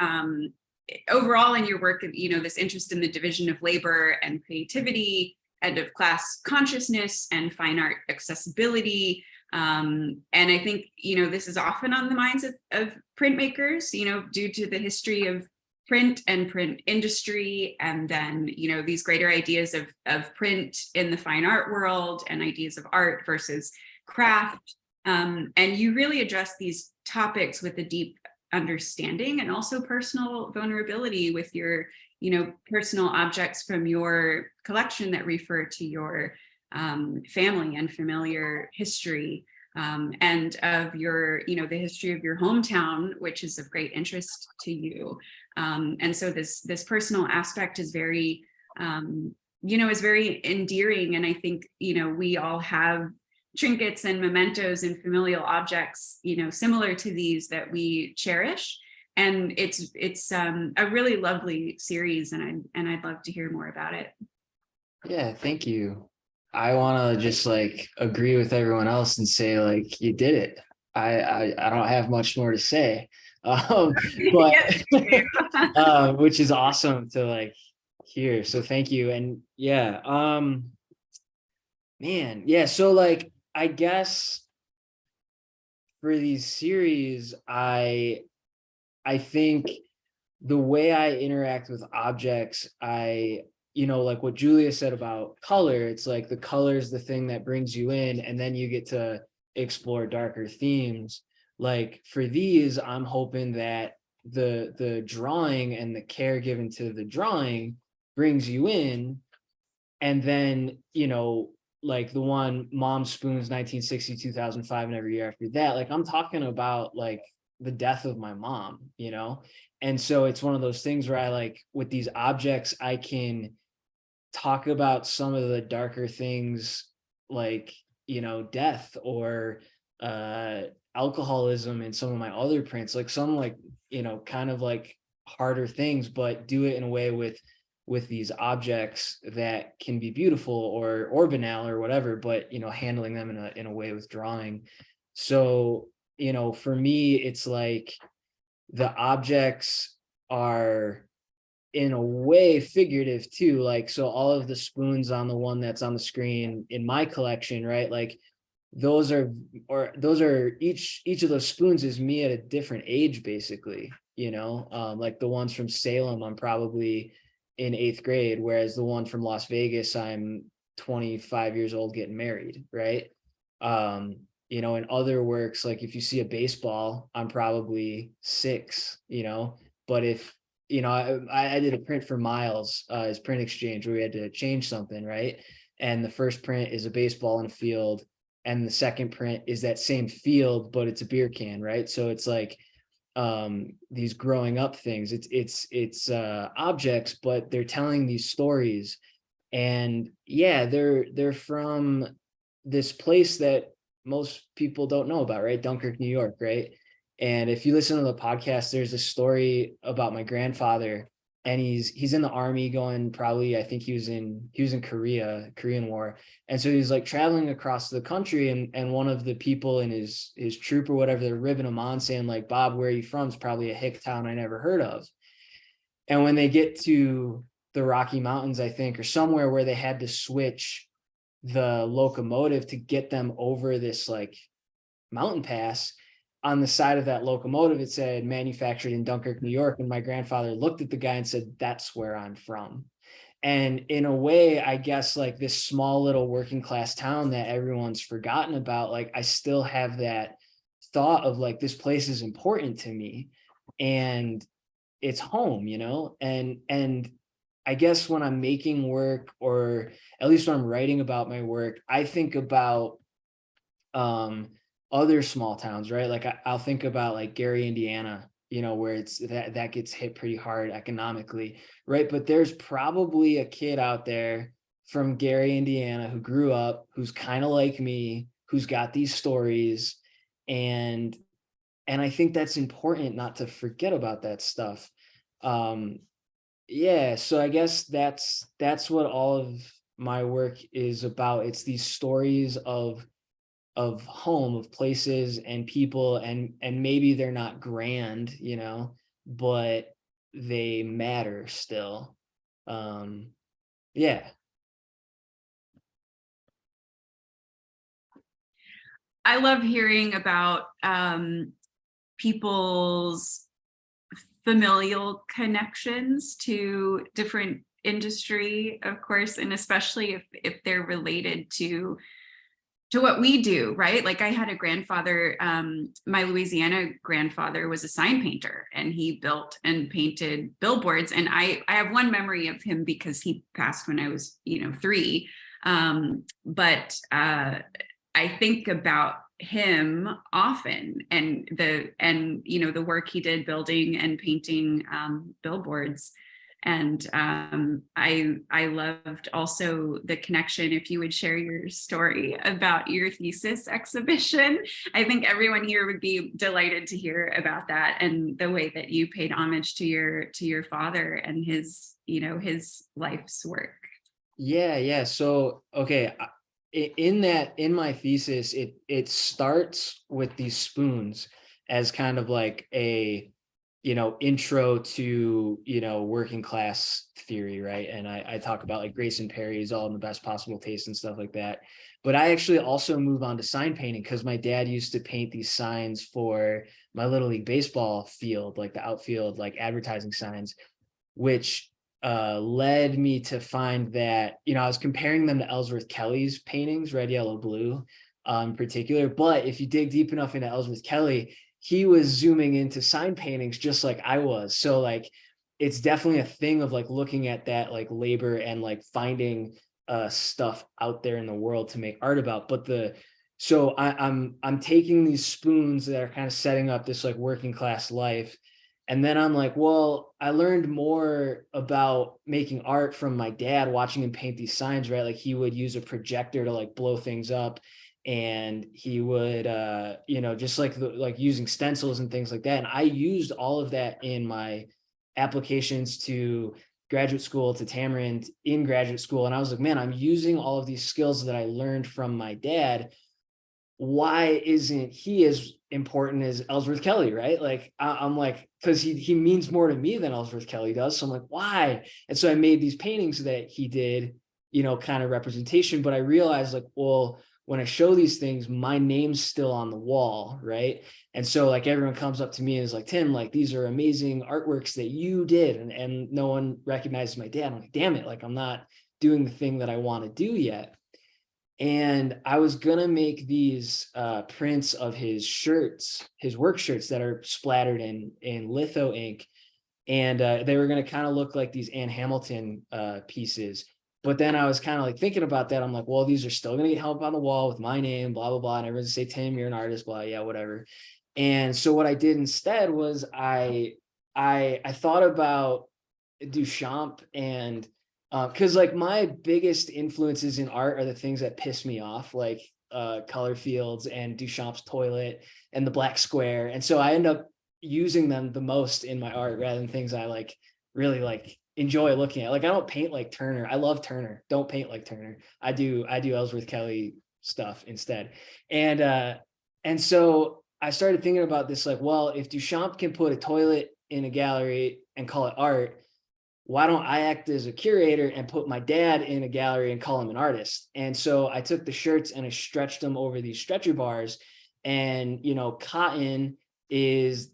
overall in your work, this interest in the division of labor and creativity and of class consciousness and fine art accessibility. And I think, this is often on the minds of printmakers, due to the history of print and print industry, and then, these greater ideas of print in the fine art world and ideas of art versus craft. And you really address these topics with a deep understanding and also personal vulnerability with your personal objects from your collection that refer to your family and familiar history. and of your, the history of your hometown, which is of great interest to you. And so this personal aspect is very, is very endearing. And I think, we all have trinkets and mementos and familial objects, similar to these that we cherish. And it's a really lovely series, and I'd love to hear more about it. Yeah, thank you. I want to just like agree with everyone else and say like you did it. I don't have much more to say, but Yes, you do. which is awesome to like hear. So thank you. And yeah, man, yeah. So like I guess for these series, I think the way I interact with objects, like what Julia said about color, it's like the color is the thing that brings you in, and then you get to explore darker themes. Like for these, I'm hoping that the drawing and the care given to the drawing brings you in. And then, like the one Mom Spoons 1960, 2005, and every year after that, like I'm talking about like the death of my mom, And so it's one of those things where I like with these objects, I can talk about some of the darker things like, death or alcoholism and some of my other prints, like some like, kind of like harder things, but do it in a way with these objects that can be beautiful or banal or whatever, but, handling them in a way with drawing. So, for me, it's like the objects are in a way figurative too. Like, so all of the spoons on the one that's on the screen in my collection, right? Like those are each of those spoons is me at a different age, basically, like the ones from Salem, I'm probably in 8th grade, whereas the one from Las Vegas, I'm 25 years old getting married, right? In other works, like if you see a baseball, I'm probably 6, but if, I did a print for Miles, his print exchange, where we had to change something, right? And the first print is a baseball in a field, and the second print is that same field, but it's a beer can, right? So it's like these growing up things. It's objects, but they're telling these stories, and yeah, they're from this place that most people don't know about, right? Dunkirk, New York, right? And if you listen to the podcast, there's a story about my grandfather, and he's in the army going, probably, I think he was in Korean War. And so he's like traveling across the country, and one of the people in his troop or whatever, they're ribbing him on saying like, Bob, where are you from? It's probably a hick town I never heard of. And when they get to the Rocky Mountains, I think, or somewhere where they had to switch the locomotive to get them over this like mountain pass, on the side of that locomotive, it said manufactured in Dunkirk, New York. And my grandfather looked at the guy and said, that's where I'm from. And in a way, I guess like this small little working class town that everyone's forgotten about, like I still have that thought of like, this place is important to me and it's home, and I guess when I'm making work, or at least when I'm writing about my work, I think about other small towns, right? Like I'll think about like Gary, Indiana, where it's that gets hit pretty hard economically, right? But there's probably a kid out there from Gary, Indiana, who grew up, who's kind of like me, who's got these stories, and I think that's important not to forget about that stuff. Yeah, so I guess that's what all of my work is about. It's these stories of home, of places and people, and maybe they're not grand, but they matter still. Yeah. I love hearing about people's familial connections to different industry, of course, and especially if they're related to what we do, right? Like I had a grandfather, my Louisiana grandfather was a sign painter, and he built and painted billboards. And I have one memory of him because he passed when I was, 3. But I think about him often, and the work he did building and painting billboards. And I loved also the connection. If you would share your story about your thesis exhibition, I think everyone here would be delighted to hear about that, and the way that you paid homage to your father and his life's work. Yeah. So, okay. In my thesis, it starts with these spoons as kind of like a, intro to, working class theory, right? And I talk about like Grayson Perry's All in the Best Possible Taste and stuff like that. But I actually also move on to sign painting, because my dad used to paint these signs for my Little League baseball field, like the outfield, like advertising signs, which led me to find that, I was comparing them to Ellsworth Kelly's paintings, Red, Yellow, Blue, in particular. But if you dig deep enough into Ellsworth Kelly, he was zooming into sign paintings just like I was. So like, it's definitely a thing of like looking at that like labor and like finding stuff out there in the world to make art about. But so I'm taking these spoons that are kind of setting up this like working class life. And then I'm like, well, I learned more about making art from my dad, watching him paint these signs, right? Like he would use a projector to like blow things up, and he would, just like using stencils and things like that. And I used all of that in my applications to graduate school, to Tamarind in graduate school. And I was like, man, I'm using all of these skills that I learned from my dad. Why isn't he as important as Ellsworth Kelly, right? Like I'm like, because he means more to me than Ellsworth Kelly does. So I'm like, why? And so I made these paintings that he did, kind of representation. But I realized like, well, when I show these things, my name's still on the wall, right? And so like everyone comes up to me and is like, Tim, like these are amazing artworks that you did, and no one recognizes my dad. I'm like, damn it, like I'm not doing the thing that I want to do yet. And I was gonna make these prints of his shirts, his work shirts that are splattered in litho ink, and they were gonna kind of look like these Ann Hamilton pieces. But then I was kind of like thinking about that. I'm like, well, these are still gonna get hung up on the wall with my name, blah blah blah, and everyone's say, Tim, you're an artist, blah, yeah, whatever. And so what I did instead was I thought about Duchamp, and because like my biggest influences in art are the things that piss me off, like color fields and Duchamp's toilet and the black square. And so I end up using them the most in my art rather than things I like really like enjoy looking at. Like I don't paint like Turner. I love Turner. Don't paint like Turner. I do Ellsworth Kelly stuff instead. And so I started thinking about this, like, well, if Duchamp can put a toilet in a gallery and call it art, why don't I act as a curator and put my dad in a gallery and call him an artist? And so I took the shirts and I stretched them over these stretcher bars. And, cotton is,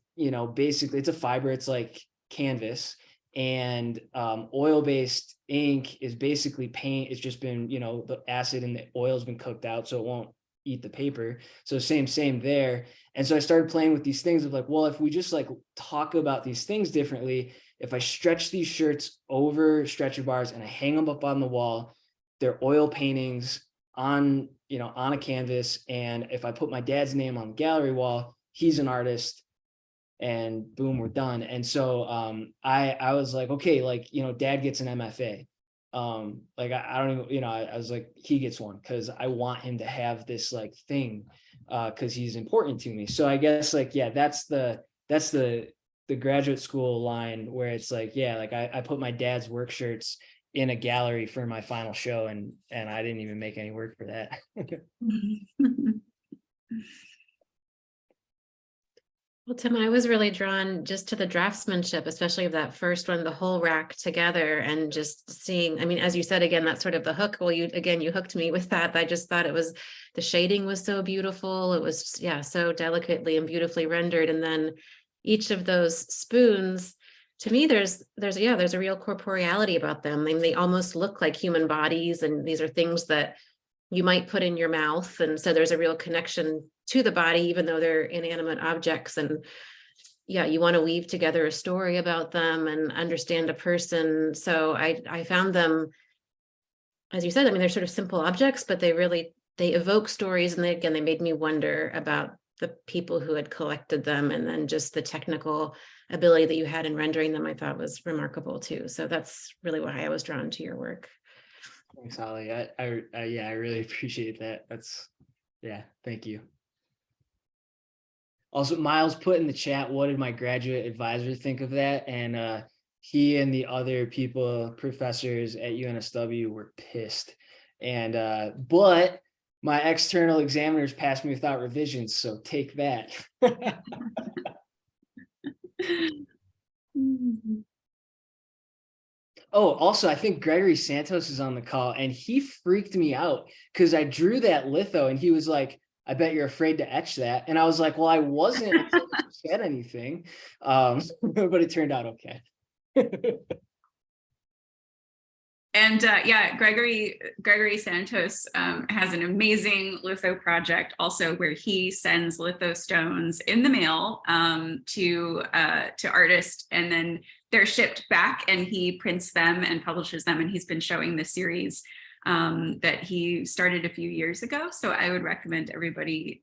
basically it's a fiber, it's like canvas. And oil-based ink is basically paint. It's just been, the acid and the oil has been cooked out so it won't eat the paper. So same there. And so I started playing with these things of like, well, if we just like talk about these things differently, if I stretch these shirts over stretcher bars and I hang them up on the wall, they're oil paintings on a canvas. And if I put my dad's name on the gallery wall, he's an artist, and boom, we're done. And so I was like, okay, like, dad gets an MFA. Like I don't even, I was like, he gets one because I want him to have this like thing because he's important to me. So I guess like, yeah, that's the graduate school line where it's like, yeah, like I put my dad's work shirts in a gallery for my final show, and I didn't even make any work for that. Well, Tim, I was really drawn just to the draftsmanship, especially of that first one, the whole rack together, and just seeing, I mean, as you said, again, that's sort of the hook. Well, you hooked me with that. I just thought the shading was so beautiful. It was, yeah, so delicately and beautifully rendered. And then each of those spoons, to me, there's a real corporeality about them. I mean, they almost look like human bodies, and these are things that you might put in your mouth. And so there's a real connection to the body, even though they're inanimate objects. And yeah, you want to weave together a story about them and understand a person. So I found them, as you said, I mean, they're sort of simple objects, but they they evoke stories, and they made me wonder about the people who had collected them, and then just the technical ability that you had in rendering them, I thought was remarkable too. So that's really why I was drawn to your work. Thanks, Holly. Yeah, I really appreciate that. Yeah, thank you. Also, Miles put in the chat, what did my graduate advisor think of that? And he and the other professors at UNSW were pissed. And but my external examiners passed me without revisions, so take that. Oh, also, I think Gregory Santos is on the call, and he freaked me out because I drew that litho and he was like, I bet you're afraid to etch that. And I was like, well, I wasn't until you said anything. But it turned out okay. And yeah, Gregory Santos has an amazing litho project also, where he sends litho stones in the mail to artists, and then they're shipped back, and he prints them and publishes them. And he's been showing the series that he started a few years ago. So I would recommend everybody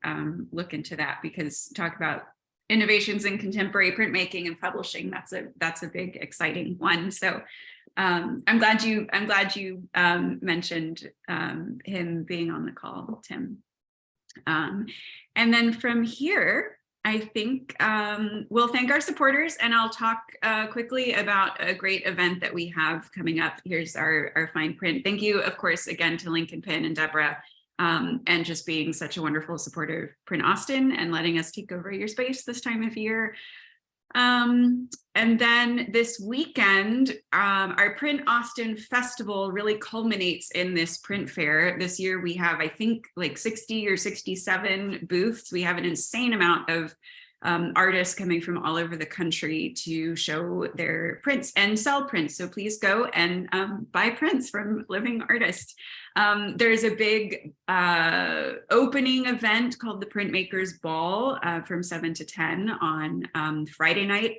look into that, because talk about innovations in contemporary printmaking and publishing. That's a big, exciting one. So I'm glad you mentioned him being on the call, Tim. And then from here, I think we'll thank our supporters, and I'll talk quickly about a great event that we have coming up. Here's our fine print. Thank you, of course, again to Lincoln Penn and Deborah, and just being such a wonderful supporter of Print Austin and letting us take over your space this time of year. And then this weekend, our Print Austin Festival really culminates in this print fair. This year we have, I think, like 60 or 67 booths. We have an insane amount of artists coming from all over the country to show their prints and sell prints. So please go and buy prints from living artists. There's a big opening event called the Printmakers Ball from 7 to 10 on Friday night.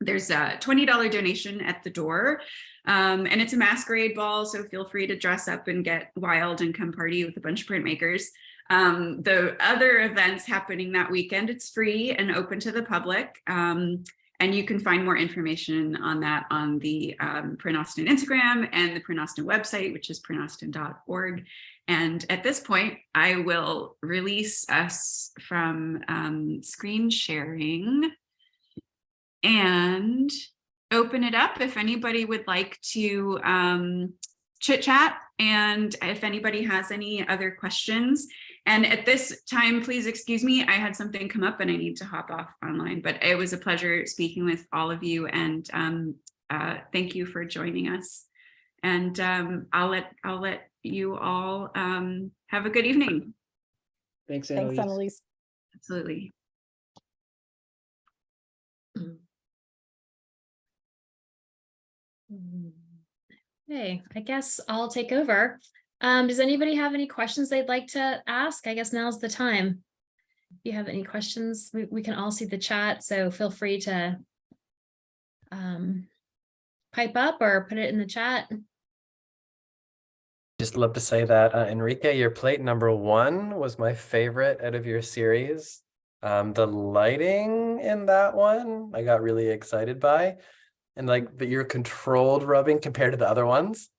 There's a $20 donation at the door, and it's a masquerade ball, so feel free to dress up and get wild and come party with a bunch of printmakers. The other events happening that weekend, it's free and open to the public, and you can find more information on that on the Print Austin Instagram and the Print Austin website, which is printaustin.org. And at this point, I will release us from screen sharing and open it up if anybody would like to chit chat, and if anybody has any other questions. And at this time, please excuse me, I had something come up and I need to hop off online, but it was a pleasure speaking with all of you, and thank you for joining us. And I'll let you all have a good evening. Thanks, Annalise. Thanks, Annalise. Absolutely. Hey, I guess I'll take over. Does anybody have any questions they'd like to ask? I guess now's the time. If you have any questions, we can all see the chat, so feel free to pipe up or put it in the chat. Just love to say that, Enrique, your plate number 1 was my favorite out of your series. The lighting in that one, I got really excited by. And but your controlled rubbing compared to the other ones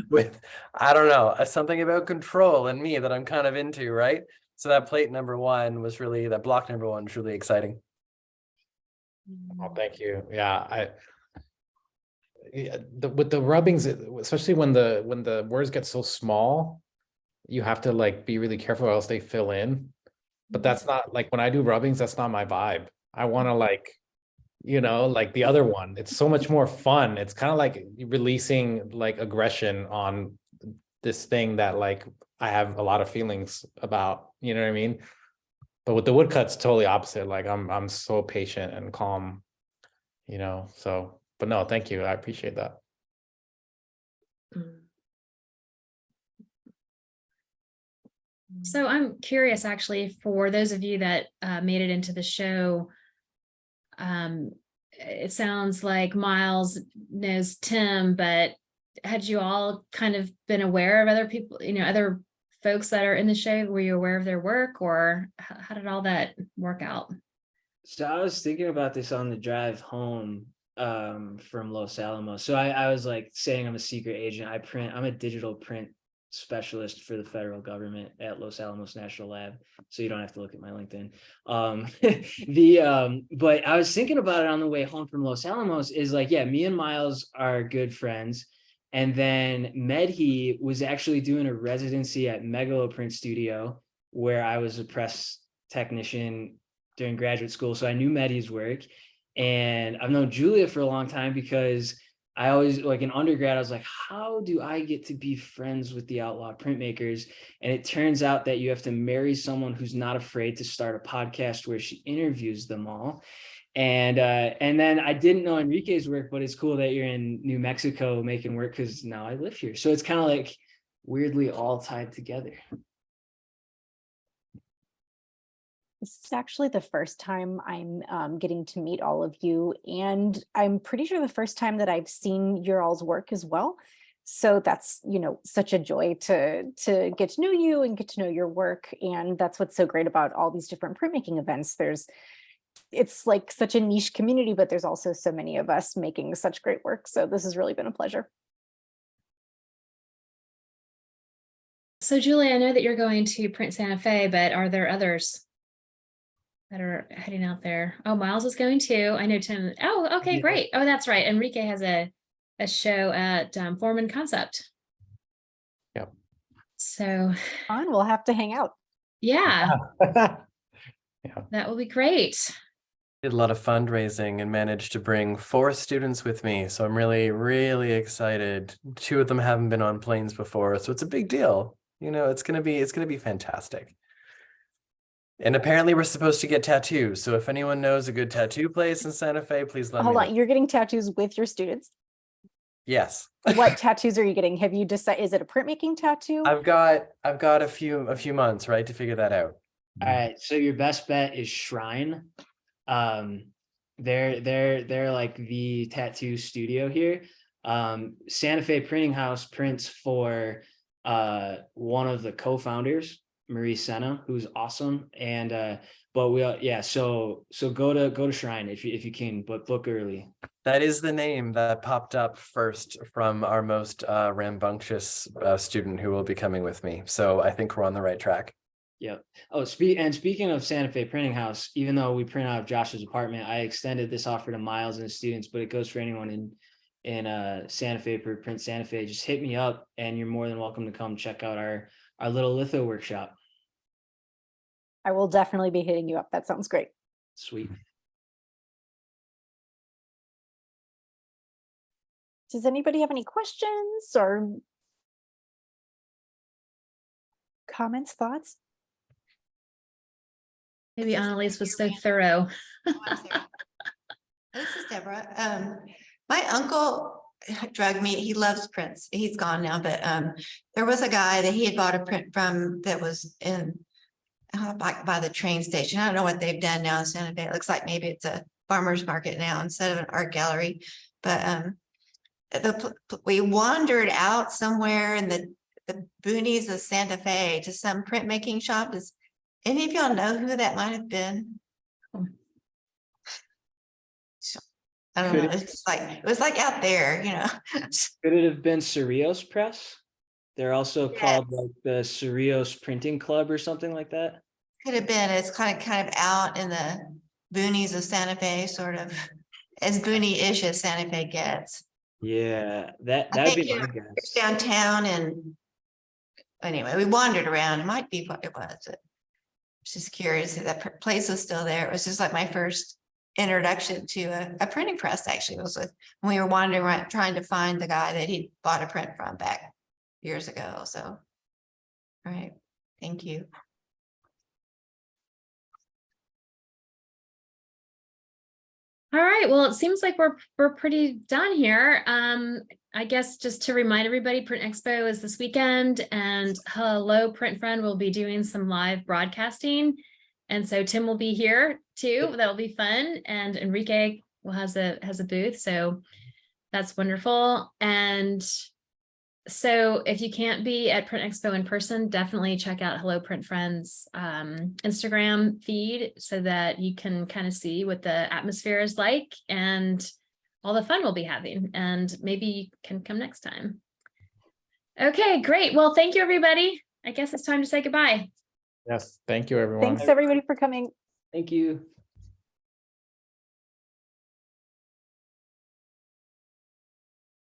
with, I don't know, something about control in me that I'm kind of into, right? So that plate number 1 was really, that block number 1 was really exciting. Oh, thank you. Yeah, with the rubbings, especially when the words get so small, you have to like be really careful or else they fill in. But that's not like, when I do rubbings, that's not my vibe. I want to like the other one. It's so much more fun. It's kind of like releasing like aggression on this thing that like I have a lot of feelings about, you know what I mean? But with the woodcuts, totally opposite. Like I'm so patient and calm, so, but no, thank you. I appreciate that. So I'm curious, actually, for those of you that made it into the show, it sounds like Miles knows Tim, but had you all kind of been aware of other people, other folks that are in the show, were you aware of their work, or how did all that work out? So I was thinking about this on the drive home from Los Alamos. So I was like saying I'm a secret agent. I'm a digital print specialist for the federal government at Los Alamos National Lab. So you don't have to look at my LinkedIn. But I was thinking about it on the way home from Los Alamos is like, yeah, me and Miles are good friends. And then Medhi was actually doing a residency at Megalo Print Studio, where I was a press technician during graduate school. So I knew Medhi's work. And I've known Julia for a long time because I always, like in undergrad, I was like, how do I get to be friends with the outlaw printmakers? And it turns out that you have to marry someone who's not afraid to start a podcast where she interviews them all. And then I didn't know Enrique's work, but it's cool that you're in New Mexico making work because now I live here. So it's kind of like weirdly all tied together. This is actually the first time I'm getting to meet all of you, and I'm pretty sure the first time that I've seen your all's work as well. So that's, such a joy to get to know you and get to know your work. And that's what's so great about all these different printmaking events. It's like such a niche community, but there's also so many of us making such great work. So this has really been a pleasure. So Julie, I know that you're going to Print Santa Fe, but are there others that are heading out there? Oh, Miles is going too. I know Tim. Oh, okay, Yeah. great. Oh, that's right. Enrique has a show at Foreman Concept. Yep. So Fun, we'll have to hang out. yeah, Yeah. that will be great. Did a lot of fundraising and managed to bring 4 students with me. So I'm really, really excited. 2 of them haven't been on planes before, so it's a big deal. It's gonna be fantastic. And apparently we're supposed to get tattoos. So if anyone knows a good tattoo place in Santa Fe, please let me Hold know. on, you're getting tattoos with your students? Yes. What tattoos are you getting? Have you decided, is it a printmaking tattoo? I've got a few months, right, to figure that out. All right. So your best bet is Shrine. They're like the tattoo studio here. Santa Fe Printing House prints for one of the co-founders, Marie Senna, who's awesome. And so go to Shrine if you can, but book early. That is the name that popped up first from our most rambunctious student who will be coming with me. So I think we're on the right track. Yep. Oh, speaking of Santa Fe Printing House, even though we print out of Josh's apartment, I extended this offer to Miles and his students, but it goes for anyone in Santa Fe for Print Santa Fe. Just hit me up and you're more than welcome to come check out our little litho workshop. I will definitely be hitting you up. That sounds great. Sweet. Does anybody have any questions or comments, thoughts? Maybe Annalise was so thorough. This is Deborah. My uncle drug me. He loves prints. He's gone now, but there was a guy that he had bought a print from that was in by the train station. I don't know what they've done now in Santa Fe. It looks like maybe it's a farmer's market now instead of an art gallery. But we wandered out somewhere in the boonies of Santa Fe to some printmaking shop. Does any of y'all know who that might have been? I don't know. It's just like, it was like out there, Could it have been Cerrios Press? They're also called like the Cerrios Printing Club or something like that. Could have been. It's kind of out in the boonies of Santa Fe, sort of as boony-ish as Santa Fe gets. Yeah, I that'd think be my it's guess. downtown, and anyway, we wandered around. It might be what it was. I was just curious if that place was still there. It was just like my first introduction to a printing press. Actually, was when we were wandering around trying to find the guy that he bought a print from back years ago. So, all right, thank you. All right, well, it seems like we're pretty done here. I guess just to remind everybody, Print Expo is this weekend, and Hello Print Friend will be doing some live broadcasting. And so Tim will be here too. That'll be fun. And Enrique has a booth. So that's wonderful. And So if you can't be at Print Expo in person, definitely check out Hello Print Friends Instagram feed so that you can kind of see what the atmosphere is like and all the fun we'll be having. And maybe you can come next time. Okay, great. Well, thank you, everybody. I guess it's time to say goodbye. Yes, thank you, everyone. Thanks everybody for coming. Thank you.